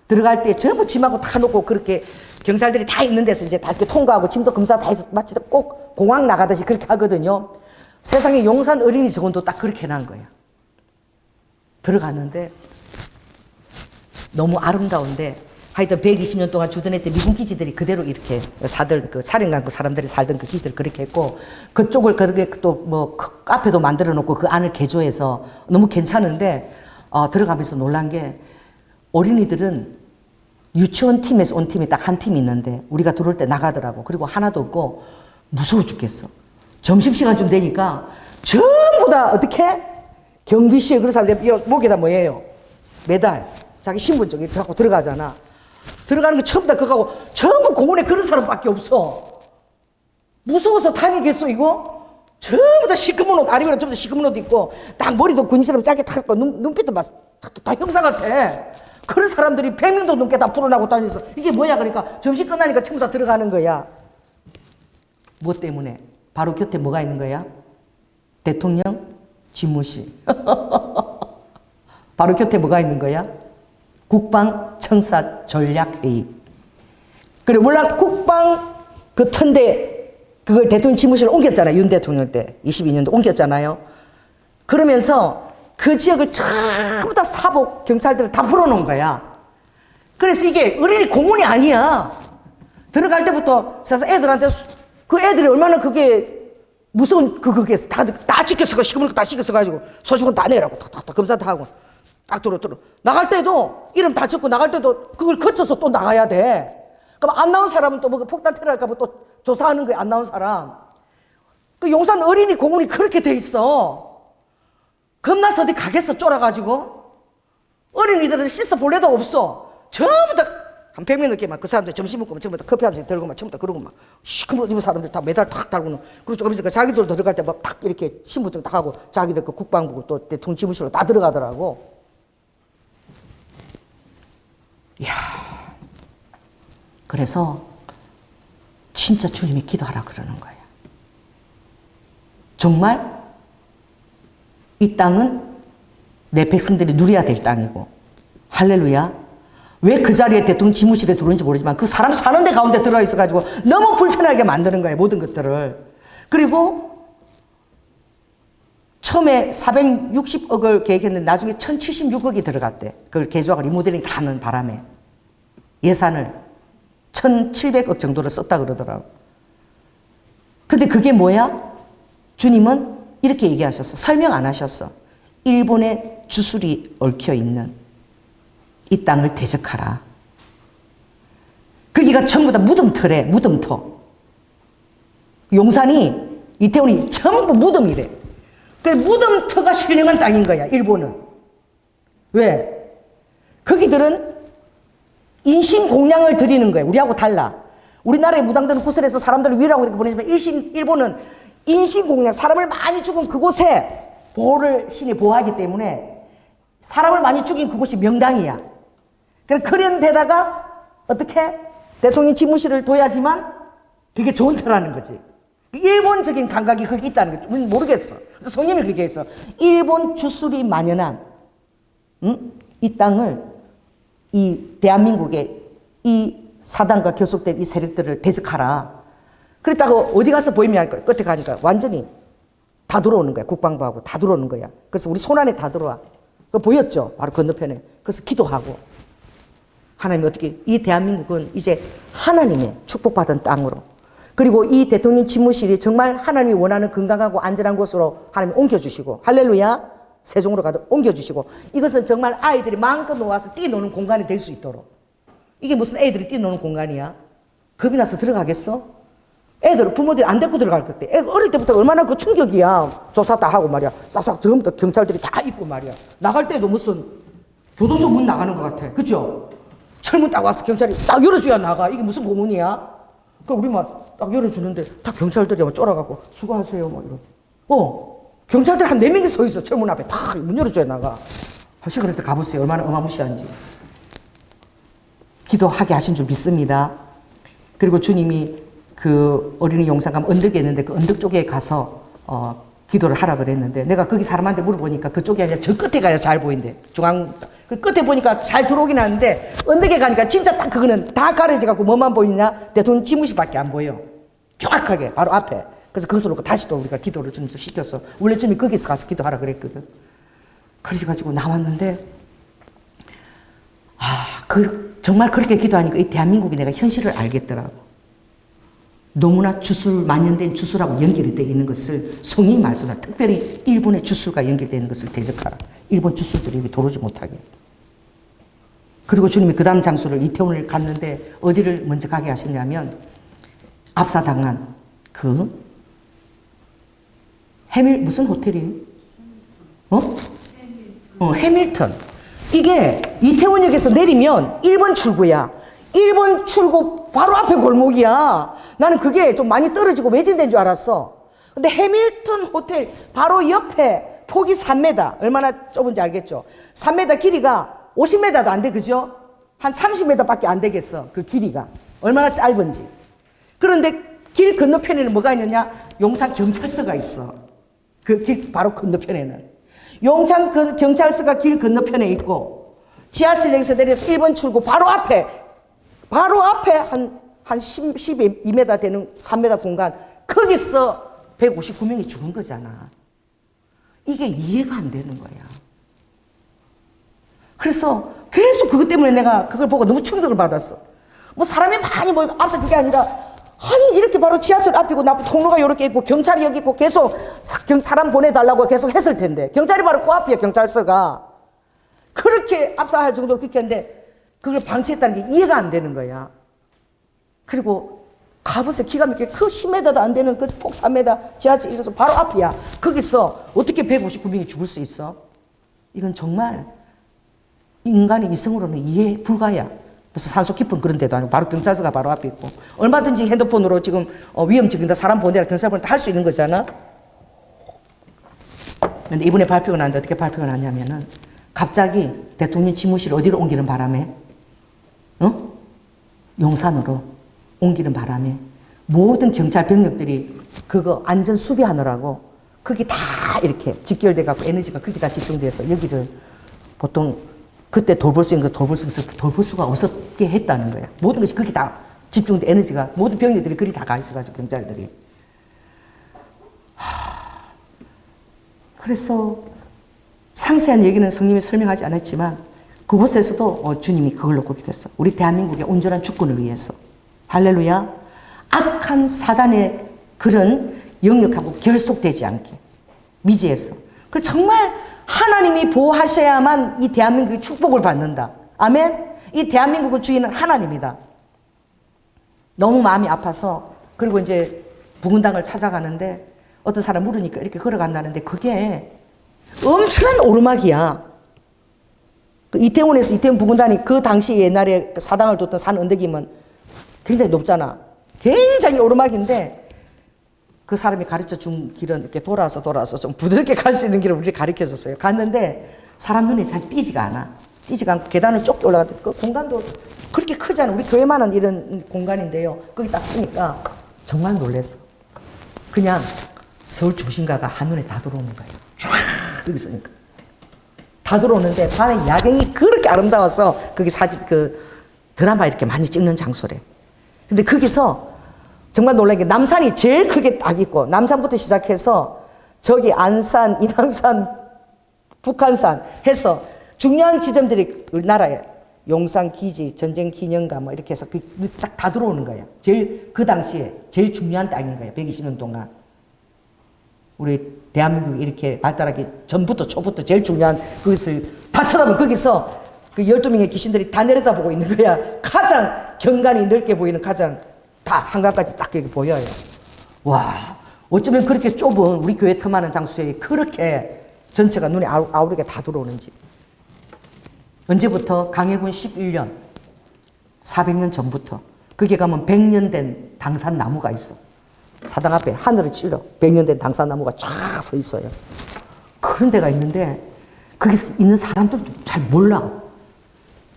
Speaker 2: 들어갈 때 전부 짐하고 다 놓고 그렇게 경찰들이 다 있는 데서 이제 다 이렇게 통과하고 짐도 검사 다 해서 마치 꼭 공항 나가듯이 그렇게 하거든요. 세상에 용산 어린이 정원도 딱 그렇게 해놓은 거야. 들어갔는데 너무 아름다운데 하여튼 120년 동안 주둔 했던 미군 기지들이 그대로 이렇게 그 사령관 그 사람들이 살던 그 기지를 그렇게 했고 그쪽을 그렇게 또 뭐 카페도 만들어 놓고 그 안을 개조해서 너무 괜찮은데 들어가면서 놀란 게 어린이들은 유치원 팀에서 온 팀이 딱 한 팀이 있는데 우리가 들어올 때 나가더라고. 그리고 하나도 없고 무서워 죽겠어. 점심시간쯤 되니까 전부 다 어떻게 경비실 그런 사람들 목에다 뭐예요? 메달 자기 신분증 이렇게 갖고 들어가잖아. 들어가는 거 전부 다 그거 하고 전부 공원에 그런 사람밖에 없어. 무서워서 다니겠어 이거? 전부 다 시커먼 옷 아니면 좀 더 시커먼 옷 입고 딱 머리도 군인처럼 짧게 탁 했고 눈빛도 다 형사 같아. 그런 사람들이 100명도 넘게 다 풀어나고 다니면서 이게 뭐야 그러니까 점심 끝나니까 전부 다 들어가는 거야. 뭐 때문에? 바로 곁에 뭐가 있는 거야? 대통령 집무실. 바로 곁에 뭐가 있는 거야? 국방청사 전략회의. 그리고 물론 국방 그 턴대 그걸 대통령 집무실로 옮겼잖아요. 윤 대통령 때 22년도 옮겼잖아요. 그러면서 그 지역을 전부 다 사복 경찰들을 다 풀어놓은 거야. 그래서 이게 어린이 공원이 아니야. 들어갈 때부터 사실 애들한테 그 애들이 얼마나 그게 무서운 그게서 다 지켜서 시커멓게 다 지켜서가지고 소지품 다 내라고 다 검사 다 하고 딱 들어 나갈 때도 이름 다 적고 나갈 때도 그걸 거쳐서 또 나가야 돼. 그럼 안 나온 사람은 또 뭐 폭탄 테러할까 봐 또 조사하는 거야. 안 나온 사람. 그 용산 어린이 공원이 그렇게 돼 있어. 겁나서 어디 가겠어 쫄아가지고. 어린이들은 씻어 볼 애도 없어. 전부 다 한 100명 넘게 막 그 사람들 점심 먹고 전부 다 커피 한 잔 들고 막 전부 다 그러고 막 시커멓게 입은 사람들 다 메달 탁 달고는. 그리고 조금 있으니까 자기들 들어갈 때 막 탁 이렇게 신분증 딱 하고 자기들 그 국방부 또 대통령 집무실로 다 들어가더라고. 이야. 그래서 진짜 주님이 기도하라 그러는 거예요. 정말 이 땅은 내 백성들이 누려야 될 땅이고 할렐루야. 왜 그 자리에 대통령 집무실에 들어오는지 모르지만 그 사람 사는 데 가운데 들어가 있어가지고 너무 불편하게 만드는 거예요. 모든 것들을. 그리고 처음에 460억을 계획했는데 나중에 1076억이 들어갔대. 그걸 개조하고 리모델링 다 하는 바람에 예산을 1700억 정도를 썼다 그러더라고. 근데 그게 뭐야? 주님은 이렇게 얘기하셨어. 설명 안 하셨어. 일본의 주술이 얽혀 있는 이 땅을 대적하라. 거기가 전부 다 무덤터래. 무덤터. 용산이 이태원이 전부 무덤이래. 그 무덤터가 신령한 땅인 거야. 일본은. 왜? 거기들은 인신공양을 드리는 거예요. 우리하고 달라. 우리나라의 무당들은 구슬해서 사람들을 위라고 이렇게 보내지만 일본은 인신공양, 사람을 많이 죽은 그곳에 보호를 신이 보호하기 때문에 사람을 많이 죽인 그곳이 명당이야. 그런 데다가 어떻게 대통령 집무실을 둬야지만 그게 좋은 터라는 거지. 일본적인 감각이 거기 있다는 게 우리는 모르겠어. 그래서 성님이 그렇게 했어. 일본 주술이 만연한 이 땅을 이 대한민국의 이 사단과 결속된 이 세력들을 대적하라. 그랬다가 어디 가서 보이면 할 거야. 끝에 가니까 완전히 다 들어오는 거야. 국방부하고 다 들어오는 거야. 그래서 우리 손안에 다 들어와. 그거 보였죠? 바로 건너편에. 그래서 기도하고. 하나님이 어떻게, 이 대한민국은 이제 하나님의 축복받은 땅으로. 그리고 이 대통령 집무실이 정말 하나님이 원하는 건강하고 안전한 곳으로 하나님이 옮겨주시고. 할렐루야. 세종으로 가도 옮겨주시고. 이것은 정말 아이들이 마음껏 놓아서 뛰노는 공간이 될 수 있도록. 이게 무슨 애들이 뛰노는 공간이야? 겁이 나서 들어가겠어? 애들, 부모들이 안 데리고 들어갈 것 같아. 애 어릴 때부터 얼마나 그 충격이야. 조사 다 하고 말이야. 싹싹 전부 다 경찰들이 다 있고 말이야. 나갈 때도 무슨 교도소 문 나가는 것 같아. 그죠? 철문 딱 와서 경찰이 딱 열어줘야 나가. 이게 무슨 고문이야? 그럼 우리 막 딱 열어주는데 다 경찰들이 막 쫄아가고 수고하세요. 막 이러고. 경찰들 한 4명이 서 있어. 철문 앞에 다 문 열어줘야 나가. 시골한테 가보세요. 얼마나 어마무시한지. 기도하게 하신 줄 믿습니다. 그리고 주님이 그 어린이 용산 가면 언덕이 있는데 그 언덕 쪽에 가서 기도를 하라 그랬는데 내가 거기 사람한테 물어보니까 그쪽이 아니라 저 끝에 가야 잘 보인대. 중앙 그 끝에 보니까 잘 들어오긴 하는데 언덕에 가니까 진짜 딱 그거는 다 가려져 갖고 뭐만 보이냐? 대통령 집무실밖에 안 보여. 정확하게 바로 앞에. 그래서 거기서 놓고 다시 또 우리가 기도를 좀 시켰어. 원래 쯤에 거기서 가서 기도하라 그랬거든. 그래가지고 나왔는데 정말 그렇게 기도하니까 이 대한민국이 내가 현실을 알겠더라고. 너무나 주술, 만연된 주술하고 연결이 되어 있는 것을 성인이 말씀하라. 특별히 일본의 주술과 연결되어 있는 것을 대적하라. 일본 주술들이 여기 들어오지 못하게. 그리고 주님이 그 다음 장소를 이태원을 갔는데 어디를 먼저 가게 하셨냐면 압사당한 그 무슨 호텔이에요? 해밀턴. 이게 이태원역에서 내리면 1번 출구야. 1번 출구 바로 앞에 골목이야. 나는 그게 좀 많이 떨어지고 매진된 줄 알았어. 근데 해밀턴 호텔 바로 옆에 폭이 3m. 얼마나 좁은지 알겠죠? 3m 길이가 50m도 안 돼, 그죠? 한 30m밖에 안 되겠어. 그 길이가. 얼마나 짧은지. 그런데 길 건너편에는 뭐가 있느냐? 용산 경찰서가 있어. 그 길 바로 건너편에는. 용산 그 경찰서가 길 건너편에 있고 지하철역에서 내려서 1번 출구 바로 앞에 한 한 12m 되는 3m 공간, 거기서 159명이 죽은 거잖아. 이게 이해가 안 되는 거야. 그래서 계속 그것 때문에 내가 그걸 보고 너무 충격을 받았어. 뭐 사람이 많이 뭐 앞서 그게 아니라, 아니 이렇게 바로 지하철 앞이고 나 통로가 이렇게 있고 경찰이 여기 있고 계속 사람 보내달라고 계속 했을 텐데, 경찰이 바로 코앞이야. 경찰서가 그렇게 압사할 정도로 그렇게 했는데 그걸 방치했다는 게 이해가 안 되는 거야. 그리고 가보세요. 기가 막히게 그 10m도 안 되는 그 폭 3m 지하철 이래서 바로 앞이야. 거기서 어떻게 159명이 죽을 수 있어? 이건 정말 인간의 이성으로는 이해 불가야. 무슨 산소 깊은 그런 데도 아니고 바로 경찰서가 바로 앞에 있고, 얼마든지 핸드폰으로 지금 위험지근데 사람 보내라 경찰 보내라 할 수 있는 거잖아. 그런데 이번에 발표가 났는데 어떻게 발표가 났냐면은, 갑자기 대통령 집무실을 어디로 옮기는 바람에, 용산으로 옮기는 바람에 모든 경찰 병력들이 그거 안전 수비하느라고 거기 다 이렇게 직결돼 갖고 에너지가 거기 다 집중돼서 여기를 보통 그때 돌볼 수 있는 거 돌볼 수 있어서 돌볼 수가 없었게 했다는 거야. 모든 것이 거기 다 집중돼, 에너지가 모든 병력들이 거기 다 가 있어가지고 경찰들이. 그래서 상세한 얘기는 성님이 설명하지 않았지만 그곳에서도 주님이 그걸 놓고 기도했어. 우리 대한민국의 온전한 주권을 위해서. 할렐루야. 악한 사단의 그런 영역하고 결속되지 않게 미지에서. 그 정말 하나님이 보호하셔야만 이 대한민국이 축복을 받는다. 아멘. 이 대한민국의 주인은 하나님이다. 너무 마음이 아파서, 그리고 이제 부근당을 찾아가는데 어떤 사람 물으니까 이렇게 걸어간다는데 그게 엄청난 오르막이야. 그 이태원에서 이태원 부근단이 그 당시 옛날에 사당을 뒀던 산 언덕이면 굉장히 높잖아. 굉장히 오르막인데 그 사람이 가르쳐 준 길은 이렇게 돌아서 좀 부드럽게 갈 수 있는 길을 우리를 가르쳐 줬어요. 갔는데 사람 눈에 잘 띄지가 않아. 띄지가 않고 계단을 좁게 올라갔더니 그 공간도 그렇게 크잖아. 우리 교회만한 이런 공간인데요. 거기 딱 쓰니까 정말 놀랐어. 그냥 서울 중심가가 한눈에 다 들어오는 거예요. 쫙 여기 있으니까. 다 들어오는데 밤에 야경이 그렇게 아름다워서 거기 사진 그 드라마 이렇게 많이 찍는 장소래. 근데 거기서 정말 놀란 게 남산이 제일 크게 딱 있고, 남산부터 시작해서 저기 안산, 인왕산, 북한산 해서 중요한 지점들이 우리나라에 용산 기지, 전쟁 기념관 뭐 이렇게 해서 딱 다 들어오는 거예요. 제일 그 당시에 제일 중요한 땅인 거예요. 120년 동안. 우리 대한민국이 이렇게 발달하기 전부터 초부터 제일 중요한 그것을 다 쳐다보면 거기서 그 12명의 귀신들이 다 내려다보고 있는 거야. 가장 경관이 넓게 보이는 가장 다 한강까지 딱 여기 보여요. 와, 어쩌면 그렇게 좁은 우리 교회 틈하는 장소에 그렇게 전체가 눈에 아우르게 다 들어오는지. 언제부터? 강해군 11년, 400년 전부터. 거기 가면 100년 된 당산나무가 있어. 사당 앞에 하늘을 찔러 100년 된 당산나무가 쫙 서 있어요. 그런 데가 있는데 거기 있는 사람들도 잘 몰라.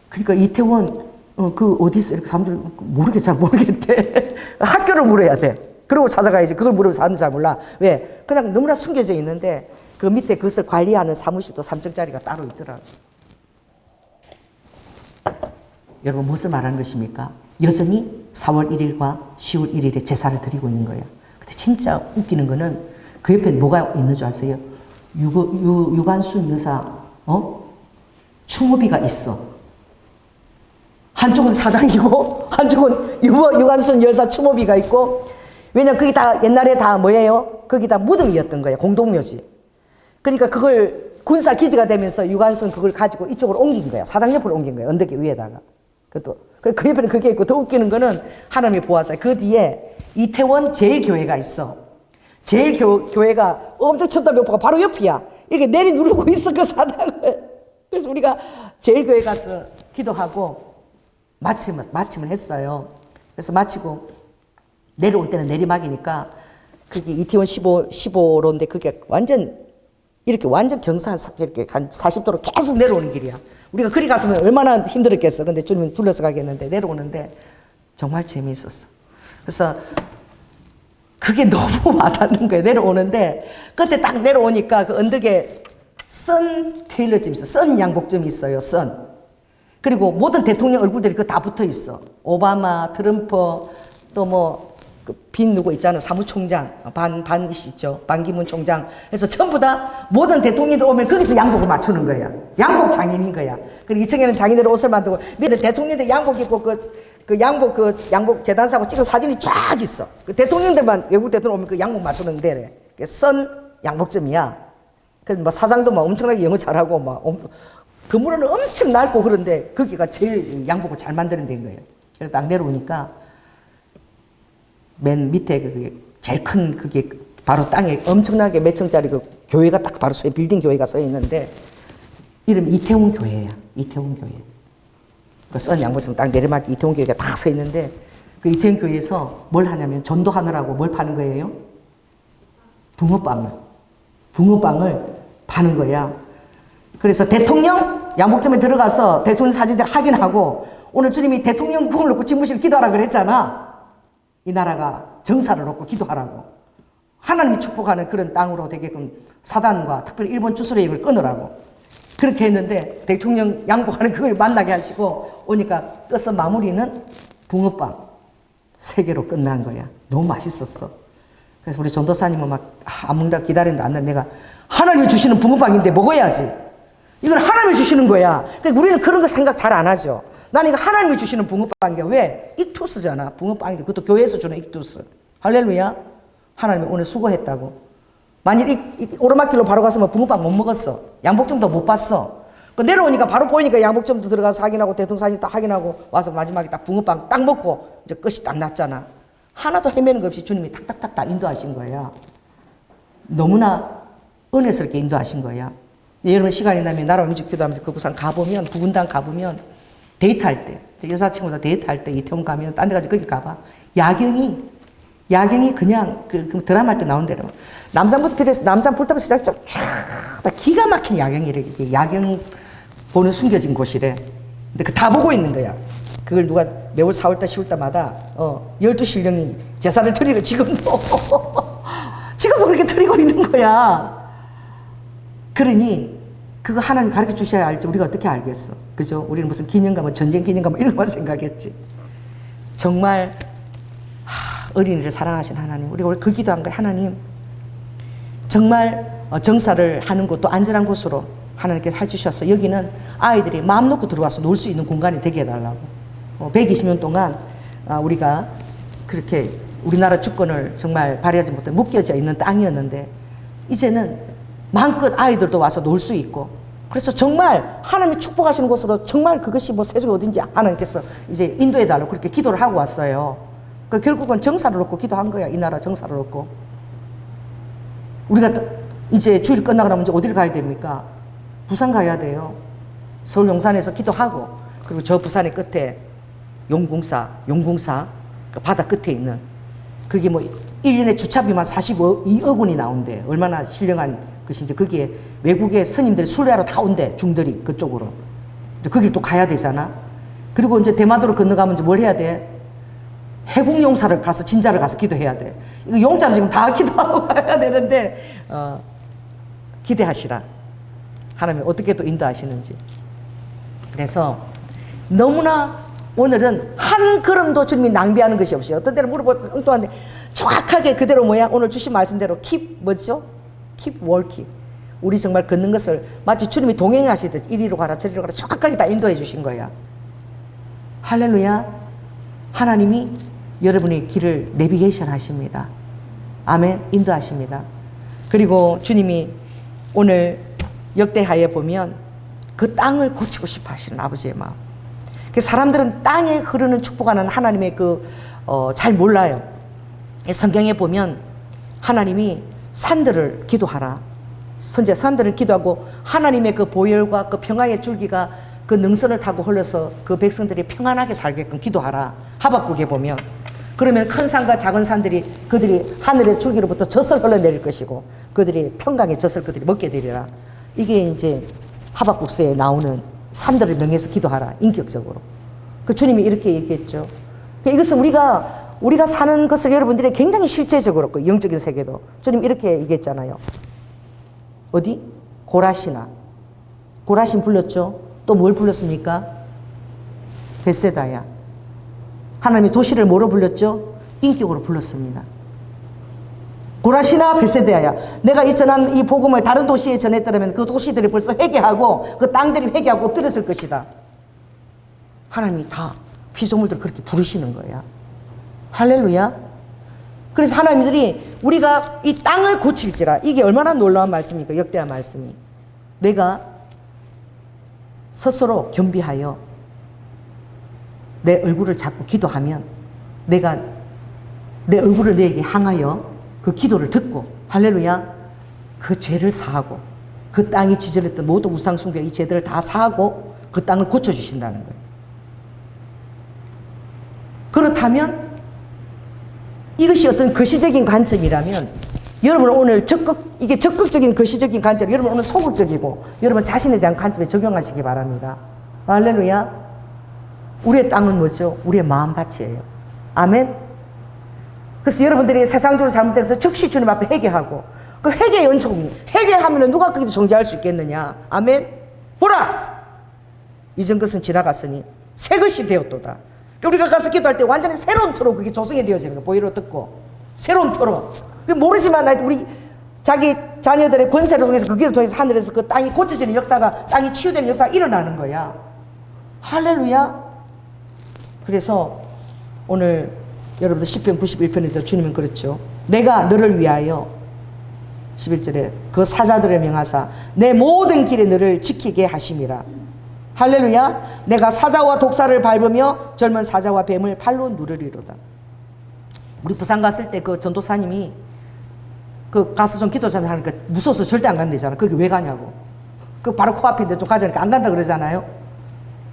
Speaker 2: 그러니까 이태원 그 어디서 이렇게 사람들 잘 모르겠대. 학교를 물어야 돼. 그러고 찾아가야지. 그걸 물으면 사람들 잘 몰라. 왜? 그냥 너무나 숨겨져 있는데 그 밑에 그것을 관리하는 사무실도 3층짜리가 따로 있더라고. 여러분 무엇을 말하는 것입니까? 여전히 4월 1일과 10월 1일에 제사를 드리고 있는 거예요. 근데 진짜 웃기는 거는 그 옆에 뭐가 있는 줄 아세요? 유관순 여사 추모비가 있어. 한쪽은 사당이고 한쪽은 유관순 여사 추모비가 있고. 왜냐면 그게 다 옛날에 다 뭐예요? 거기 다 무덤이었던 거예요. 공동묘지. 그러니까 그걸 군사 기지가 되면서 유관순 그걸 가지고 이쪽으로 옮긴 거야. 사당 옆으로 옮긴 거야. 언덕 위에다가. 그 옆에는 그게 있고, 더 웃기는 거는 하나님이 보았어요. 그 뒤에 이태원 제일교회가 있어. 제일교회가 엄청 첨단벽보가 바로 옆이야. 이렇게 내리 누르고 있어, 그 사당을. 그래서 우리가 제일교회 가서 기도하고 마침을 했어요. 그래서 마치고 내려올 때는 내리막이니까 그게 이태원 15로인데 그게 완전 경사 이렇게 한 40도로 계속 내려오는 길이야. 우리가 그리 갔으면 얼마나 힘들었겠어. 근데 주님은 둘러서 가겠는데 내려오는데 정말 재미있었어. 그래서 그게 너무 와닿는 거예요. 내려오는데 그때 딱 내려오니까 그 언덕에 선 테일러점이 있어. 선 양복점이 있어요. 선. 그리고 모든 대통령 얼굴들이 그 다 붙어 있어. 오바마, 트럼프, 또 뭐, 빈 누구 있잖아. 사무총장, 있죠. 반기문 총장. 그래서 전부 다 모든 대통령들 오면 거기서 양복을 맞추는 거야. 양복 장인인 거야. 그리고 2층에는 장인들 옷을 만들고, 밑에 대통령들 양복 입고 양복 재단사하고 찍은 사진이 쫙 있어. 그 대통령들만, 외국 대통령 오면 그 양복 맞추는 데래. 선 양복점이야. 그래서 뭐 사장도 막 엄청나게 영어 잘하고 막, 건물은 엄청 넓고 그런데 거기가 제일 양복을 잘 만드는 데인 거예요. 그래서 딱 내려오니까 맨 밑에 그게 제일 큰 그게 바로 땅에 엄청나게 몇 층짜리 그 교회가 딱 바로 빌딩 교회가 써 있는데 이름이 이태원 교회야. 이태원 교회. 그 썬 양복점 딱 내리막 이태원 교회가 딱 서 있는데 그 이태원 교회에서 뭘 하냐면 전도하느라고 뭘 파는 거예요? 붕어빵을 파는 거야. 그래서 대통령 양복점에 들어가서 대통령 사진을 확인하고 오늘 주님이 대통령 궁을 놓고 집무실 기도하라 그랬잖아. 이 나라가 정사를 놓고 기도하라고. 하나님이 축복하는 그런 땅으로 되게끔 사단과 특별히 일본 주수레임을 끊으라고. 그렇게 했는데 대통령 양복하는 그걸 만나게 하시고 오니까 끝서 마무리는 붕어빵 3개로 끝난 거야. 너무 맛있었어. 그래서 우리 전도사님은 막 안 먹는다 기다린다 안 돼. 내가 하나님이 주시는 붕어빵인데 먹어야지. 이건 하나님이 주시는 거야. 그러니까 우리는 그런 거 생각 잘 안 하죠. 나는 이거 하나님이 주시는 붕어빵이야. 왜? iktus잖아. 붕어빵이죠. 그것도 교회에서 주는 iktus. 할렐루야. 하나님이 오늘 수고했다고. 만일 오르막길로 바로 갔으면 붕어빵 못 먹었어. 양복점도 못 봤어. 그 내려오니까 바로 보이니까 양복점도 들어가서 확인하고 대통사진 딱 확인하고 와서 마지막에 딱 붕어빵 딱 먹고 이제 끝이 딱 났잖아. 하나도 헤매는 것 없이 주님이 탁탁탁 다 인도하신 거야. 너무나 은혜스럽게 인도하신 거야. 여러분 시간이 나면 나라 민족 기도하면서 그 부산 가보면 부군당 가보면 데이트할 때 여자친구랑 데이트할 때 이태원 가면 딴 데 가지고 거기 가봐. 야경이 그냥 그 드라마 할 때 나온 대로 남산 불타면 시작해서 쫙 기가 막힌 야경이래. 야경 보는 숨겨진 곳이래. 근데 그 다 보고 있는 거야. 그걸 누가 매월 4월달 10월달마다 12신령이 제사를 드리고 지금도 그렇게 드리고 있는 거야. 그러니 그거 하나님 가르쳐 주셔야 알지 우리가 어떻게 알겠어. 그죠? 우리는 무슨 기념감, 뭐 전쟁 기념감 이런 것만 생각했지. 정말 어린이를 사랑하신 하나님, 우리가 그 기도한 거야. 하나님 정말 정사를 하는 곳도 안전한 곳으로 하나님께서 해주셔서 여기는 아이들이 마음 놓고 들어와서 놀 수 있는 공간이 되게 해달라고. 120년 동안 우리가 그렇게 우리나라 주권을 정말 발휘하지 못해 묶여져 있는 땅이었는데 이제는 마음껏 아이들도 와서 놀 수 있고, 그래서 정말 하나님이 축복하시는 곳으로 정말 그것이 뭐 세상이 어딘지 하나님께서 이제 인도해 달라고 그렇게 기도를 하고 왔어요. 그 결국은 정사를 놓고 기도한 거야. 이 나라 정사를 놓고. 우리가 이제 주일 끝나고 나면 이제 어디를 가야 됩니까? 부산 가야 돼요. 서울 용산에서 기도하고, 그리고 저 부산의 끝에 용궁사 그 바다 끝에 있는 그게 뭐 1년에 주차비만 42억 원이 나온대. 얼마나 신령한 것이. 이제 거기에 외국의 스님들이 순례하러 다 온대. 중들이 그쪽으로. 이제 거길 또 가야 되잖아. 그리고 이제 대마도로 건너가면 이제 뭘 해야 돼? 해국용사를 가서 진자를 가서 기도해야 돼. 이거 용자를 지금 다 기도하고 가야 되는데 기대하시라. 하나님 어떻게 또 인도하시는지. 그래서 너무나 오늘은 한 걸음도 주님이 낭비하는 것이 없어요. 어떤 때는 물어보고 엉뚱한데 정확하게 그대로 오늘 주신 말씀대로 keep walking. 우리 정말 걷는 것을 마치 주님이 동행하시듯 이리로 가라 저리로 가라 정확하게 다 인도해 주신 거야. 할렐루야. 하나님이 여러분의 길을 내비게이션 하십니다. 아멘. 인도하십니다. 그리고 주님이 오늘 역대하에 보면 그 땅을 고치고 싶어 하시는 아버지의 마음. 사람들은 땅에 흐르는 축복하는 하나님의 잘 몰라요. 성경에 보면 하나님이 산들을 기도하라. 선제 산들을 기도하고 하나님의 그 보혈과 그 평화의 줄기가 그 능선을 타고 흘러서 그 백성들이 평안하게 살게끔 기도하라. 하박국에 보면. 그러면 큰 산과 작은 산들이 그들이 하늘의 줄기로부터 젖을 흘러내릴 것이고 그들이 평강의 젖을 그들이 먹게 되리라. 이게 이제 하박국서에 나오는 산들을 명해서 기도하라. 인격적으로. 그 주님이 이렇게 얘기했죠. 이것은 우리가 사는 것을 여러분들이 굉장히 실제적으로 그 영적인 세계도 주님 이렇게 얘기했잖아요. 어디? 고라시나. 고라신 불렀죠. 또 뭘 불렀습니까? 벳세다야. 하나님이 도시를 뭐로 불렀죠? 인격으로 불렀습니다. 고라시나 벳세다야. 내가 이 전한 이 복음을 다른 도시에 전했더라면 그 도시들이 벌써 회개하고 그 땅들이 회개하고 엎드렸을 것이다. 하나님이 다 피조물들을 그렇게 부르시는 거야. 할렐루야. 그래서 하나님들이 우리가 이 땅을 고칠지라, 이게 얼마나 놀라운 말씀입니까? 역대한 말씀이. 내가 스스로 겸비하여 내 얼굴을 잡고 기도하면 내가 내 얼굴을 내게 향하여 그 기도를 듣고, 할렐루야, 그 죄를 사하고 그 땅이 지절했던 모든 우상숭배 이 죄들을 다 사하고 그 땅을 고쳐주신다는 거예요. 그렇다면 이것이 어떤 거시적인 관점이라면 여러분 오늘 이게 적극적인 거시적인 관점, 여러분 오늘 소극적이고 여러분 자신에 대한 관점에 적용하시기 바랍니다. 할렐루야. 우리의 땅은 뭐죠? 우리의 마음밭이에요. 아멘. 그래서 여러분들이 세상적으로 잘못돼서 즉시 주님 앞에 회개하고, 그 회개의 연속이, 회개하면 누가 거기서 정죄할 수 있겠느냐. 아멘. 보라, 이전 것은 지나갔으니 새 것이 되었도다. 우리가 가서 기도할 때 완전히 새로운 터로 그게 조성이 되어지는 거예요. 보이로 듣고 새로운 터로. 모르지만 우리 자기 자녀들의 권세를 통해서 그 기도 통해서 하늘에서 그 땅이 고쳐지는 역사가, 땅이 치유되는 역사가 일어나는 거야. 할렐루야. 그래서 오늘 여러분들 시편 91편에도 주님은 그렇죠. 내가 너를 위하여 11절에 그 사자들을 명하사 내 모든 길에 너를 지키게 하심이라. 할렐루야. 내가 사자와 독사를 밟으며 젊은 사자와 뱀을 팔로 누르리로다. 우리 부산 갔을 때 그 전도사님이 그 가서 좀 기도 좀 하니까 무서워서 절대 안 간대잖아. 거기 왜 가냐고. 그 바로 코앞인데 좀 가자니까 안 간다 그러잖아요.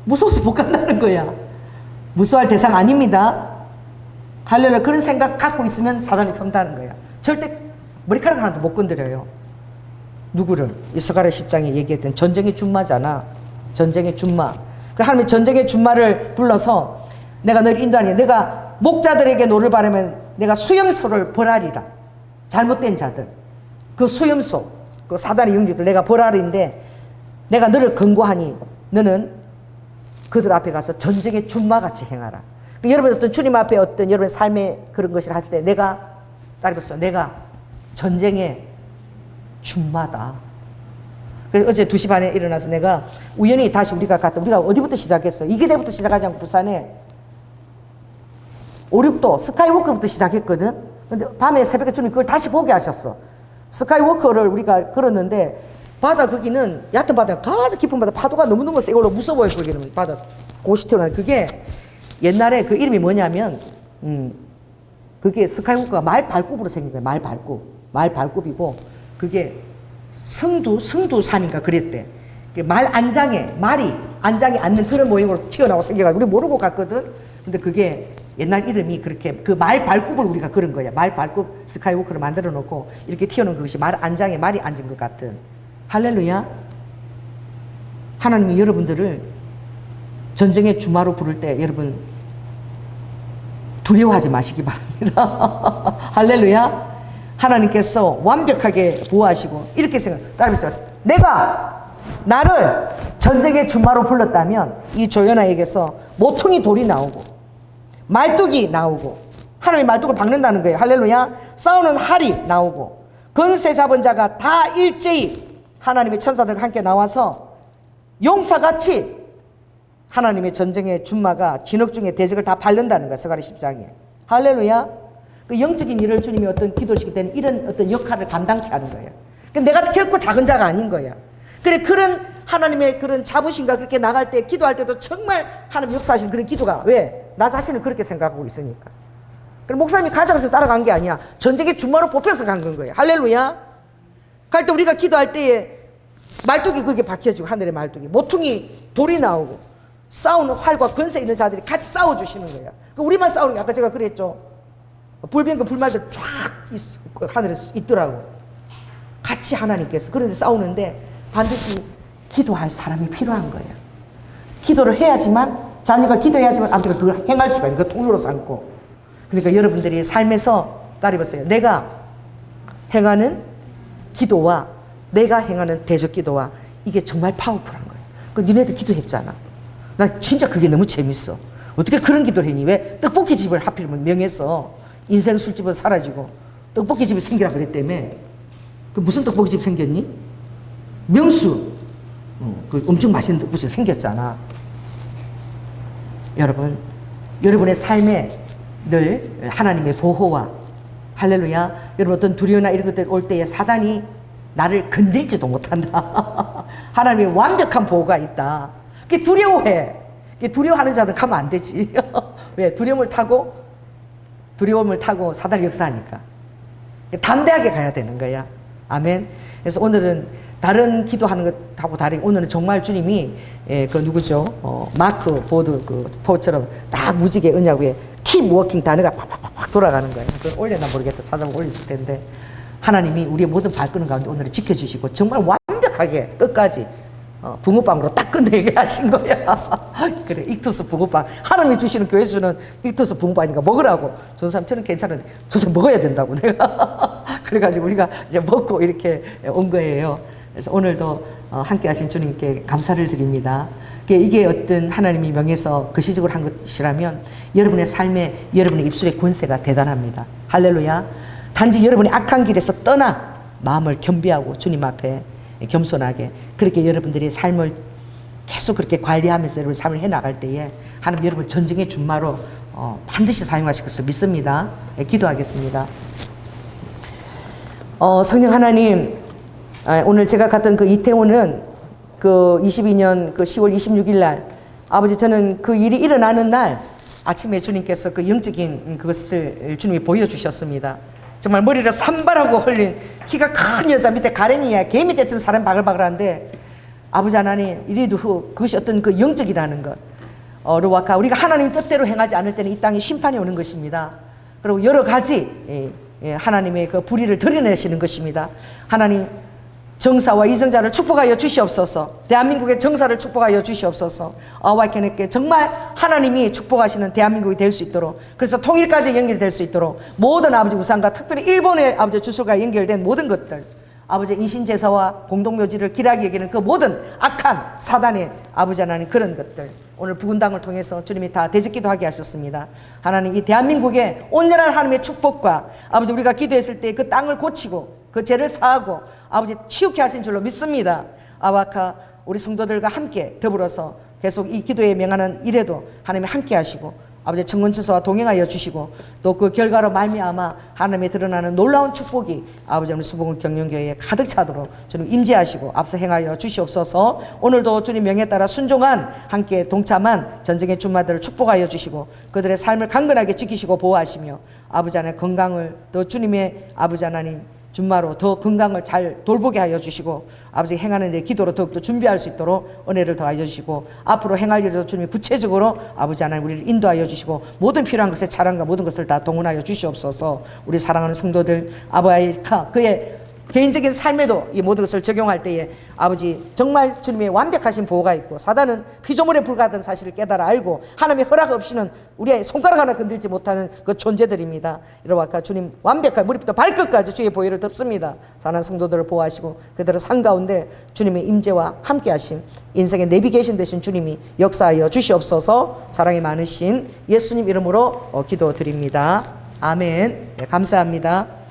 Speaker 2: 무서워서 못 간다는 거야. 무서워할 대상 아닙니다. 할렐루야. 그런 생각 갖고 있으면 사단이 턴다는 거야. 절대 머리카락 하나도 못 건드려요. 누구를? 이스가랴 10장에 얘기했던 전쟁의 준마잖아. 전쟁의 준마. 그 하나님이 전쟁의 준마를 불러서 내가 너를 인도하니 내가 목자들에게 노를 바르면 내가 수염소를 벌하리라. 잘못된 자들, 그 수염소, 그 사단의 영지들 내가 벌하리인데 내가 너를 권고하니 너는 그들 앞에 가서 전쟁의 준마같이 행하라. 여러분 어떤 주님 앞에 어떤 여러분의 삶의 그런 것을 할 때 내가 따라해보세요. 내가 전쟁의 준마다. 그래서 어제 2시 반에 일어나서 내가 우연히 다시 우리가 어디부터 시작했어? 이기대부터 시작하지 않고 부산에 5, 6도 스카이워크부터 시작했거든. 근데 밤에 새벽에 주님 그걸 다시 보게 하셨어. 스카이워크를 우리가 걸었는데 바다 거기는 얕은 바다, 가장 깊은 바다, 파도가 너무너무 세고 무서워요. 거기는 바다 고시태로. 그게 옛날에 그 이름이 뭐냐면 그게 스카이워크가 말 발굽으로 생긴 거예요. 말 발굽이고 그게 성두산인가 그랬대. 말 안장에 말이 안장에 앉는 그런 모형으로 튀어나오고 생겨가지고 우리 모르고 갔거든. 근데 그게 옛날 이름이 그렇게 그 말 발굽을 우리가 그런 거야. 말 발굽 스카이워크를 만들어 놓고 이렇게 튀어나온 그것이 말 안장에 말이 앉은 것 같은. 할렐루야. 하나님이 여러분들을 전쟁의 주마로 부를 때 여러분 두려워하지 마시기 바랍니다. 할렐루야. 하나님께서 완벽하게 보호하시고 이렇게 따라해보세요. 내가 나를 전쟁의 주마로 불렀다면 이 조연아에게서 모퉁이 돌이 나오고 말뚝이 나오고 하나님의 말뚝을 박는다는 거예요. 할렐루야. 싸우는 활이 나오고 권세 잡은 자가 다 일제히 하나님의 천사들과 함께 나와서 용사같이 하나님의 전쟁의 준마가 진흙 중에 대적을 다 밟는다는 거야. 스가랴 10장에. 할렐루야. 그 영적인 일을 주님이 어떤 기도시킬 때는 이런 어떤 역할을 감당케 하는 거예요. 내가 결코 작은 자가 아닌 거야. 그래, 그런 하나님의 그런 자부심과 그렇게 나갈 때, 기도할 때도 정말 하나님 역사하시는 그런 기도가, 왜? 나 자신을 그렇게 생각하고 있으니까. 그럼 목사님이 가져가서 따라간 게 아니야. 전쟁의 준마로 뽑혀서 간 건 거예요. 할렐루야. 갈 때 우리가 기도할 때에 말뚝이 그게 박혀지고, 하늘의 말뚝이. 모퉁이 돌이 나오고, 싸우는 활과 권세 있는 자들이 같이 싸워주시는 거야. 우리만 싸우는 게 아까 제가 그랬죠. 불변과 불말들 쫙 하늘에 있더라고. 같이 하나님께서. 그런데 싸우는데 반드시 기도할 사람이 필요한 거예요. 기도를 해야지만, 자녀가 기도해야지만 아무튼 그걸 행할 수가 있는, 그 통로로 삼고. 그러니까 여러분들이 삶에서 따라해보세요. 내가 행하는 기도와 내가 행하는 대적 기도와 이게 정말 파워풀한 거예요. 그 니네도 기도했잖아. 나 진짜 그게 너무 재밌어. 어떻게 그런 기도를 했니? 왜 떡볶이 집을 하필이면 명해서 인생 술집은 사라지고 떡볶이 집이 생기라 그랬다며. 그 무슨 떡볶이 집 생겼니? 명수. 그 엄청 맛있는 떡볶이 생겼잖아. 여러분, 여러분의 삶에 늘 하나님의 보호와 할렐루야. 여러분 어떤 두려움이나 이런 것들 올 때에 사단이 나를 건들지도 못한다. 하나님의 완벽한 보호가 있다. 그게 두려워해. 그게 두려워하는 자들 가면 안 되지. 왜? 두려움을 타고 사단이 역사하니까. 담대하게 가야 되는 거야. 아멘. 그래서 오늘은 다른 기도하는 것하고 다르게 오늘은 정말 주님이 그 누구죠? 마크 보드 그 포처럼 딱 무지개 언약 위에 keep working 단어가 팍팍팍 돌아가는 거예요. 그걸 올려나 모르겠다. 찾아보면 올렸을 텐데 하나님이 우리의 모든 발걸음 가운데 오늘은 지켜주시고 정말 완벽하게 끝까지 붕어빵으로 딱 끝내게 하신 거야. 그래, 익투스 붕어빵. 하나님이 주시는 교회 주는 익투스 붕어빵이니까 먹으라고. 전 사람 저는 괜찮은데 저 사람 먹어야 된다고 내가. 그래가지고 우리가 이제 먹고 이렇게 온 거예요. 그래서 오늘도 함께 하신 주님께 감사를 드립니다. 이게 어떤 하나님이 명해서 거시적으로 한 것이라면 여러분의 삶에 여러분의 입술의 권세가 대단합니다. 할렐루야. 단지 여러분이 악한 길에서 떠나 마음을 겸비하고 주님 앞에 겸손하게 그렇게 여러분들이 삶을 계속 그렇게 관리하면서 여러분 삶을 해나갈 때에 하나님 여러분 전쟁의 준마로 반드시 사용하실 것을 믿습니다. 기도하겠습니다. 성령 하나님, 오늘 제가 갔던 그 이태원은 그 22년 그 10월 26일 날 아버지 저는 그 일이 일어나는 날 아침에 주님께서 그 영적인 그것을 주님이 보여주셨습니다. 정말 머리를 산발하고 흘린 키가 큰 여자 밑에 가랭이야 개 밑에쯤 사람 바글바글한데 아버지 하나님 이리도 그것이 어떤 그 영적이라는 것 루아카 우리가 하나님 뜻대로 행하지 않을 때는 이 땅에 심판이 오는 것입니다. 그리고 여러 가지 하나님의 그 불의를 드러내시는 것입니다. 하나님 정사와 이정자를 축복하여 주시옵소서. 대한민국의 정사를 축복하여 주시옵소서. 아와이케네께 정말 하나님이 축복하시는 대한민국이 될 수 있도록 그래서 통일까지 연결될 수 있도록 모든 아버지 우상과 특별히 일본의 아버지 주술과 연결된 모든 것들 아버지 인신제사와 공동묘지를 길하게 여기는 그 모든 악한 사단의 아버지 하나님 그런 것들 오늘 부군당을 통해서 주님이 다 대적기도 하게 하셨습니다. 하나님 이 대한민국의 온전한 하나님의 축복과 아버지 우리가 기도했을 때 그 땅을 고치고 그 죄를 사하고 아버지 치우게 하신 줄로 믿습니다. 아와카 우리 성도들과 함께 더불어서 계속 이 기도에 명하는 일에도 하나님이 함께 하시고 아버지 청건처소와 동행하여 주시고 또 그 결과로 말미암아 하나님의 드러나는 놀라운 축복이 아버지 오늘 수봉을 경영교회에 가득 차도록 주님 임재하시고 앞서 행하여 주시옵소서. 오늘도 주님 명에 따라 순종한 함께 동참한 전쟁의 주마들을 축복하여 주시고 그들의 삶을 강건하게 지키시고 보호하시며 아버지 하나님 건강을 또 주님의 아버지 하나님 준마로 더 건강을 잘 돌보게 하여 주시고 아버지 행하는 데 기도로 더욱더 준비할 수 있도록 은혜를 더하여 주시고 앞으로 행할 일에도 주님이 구체적으로 아버지 하나님 우리를 인도하여 주시고 모든 필요한 것에 차량과 모든 것을 다 동원하여 주시옵소서. 우리 사랑하는 성도들 아바이카 그의 개인적인 삶에도 이 모든 것을 적용할 때에 아버지 정말 주님의 완벽하신 보호가 있고 사단은 피조물에 불과하다는 사실을 깨달아 알고 하나님의 허락 없이는 우리의 손가락 하나 건들지 못하는 그 존재들입니다. 이러니까 주님 완벽한 머리부터 발끝까지 주의 보혈을 덮습니다. 사랑하는 성도들을 보호하시고 그들의 삶 가운데 주님의 임재와 함께 하심 인생의 내비게이션 되신 주님이 역사하여 주시옵소서. 사랑이 많으신 예수님 이름으로 기도드립니다. 아멘. 네, 감사합니다.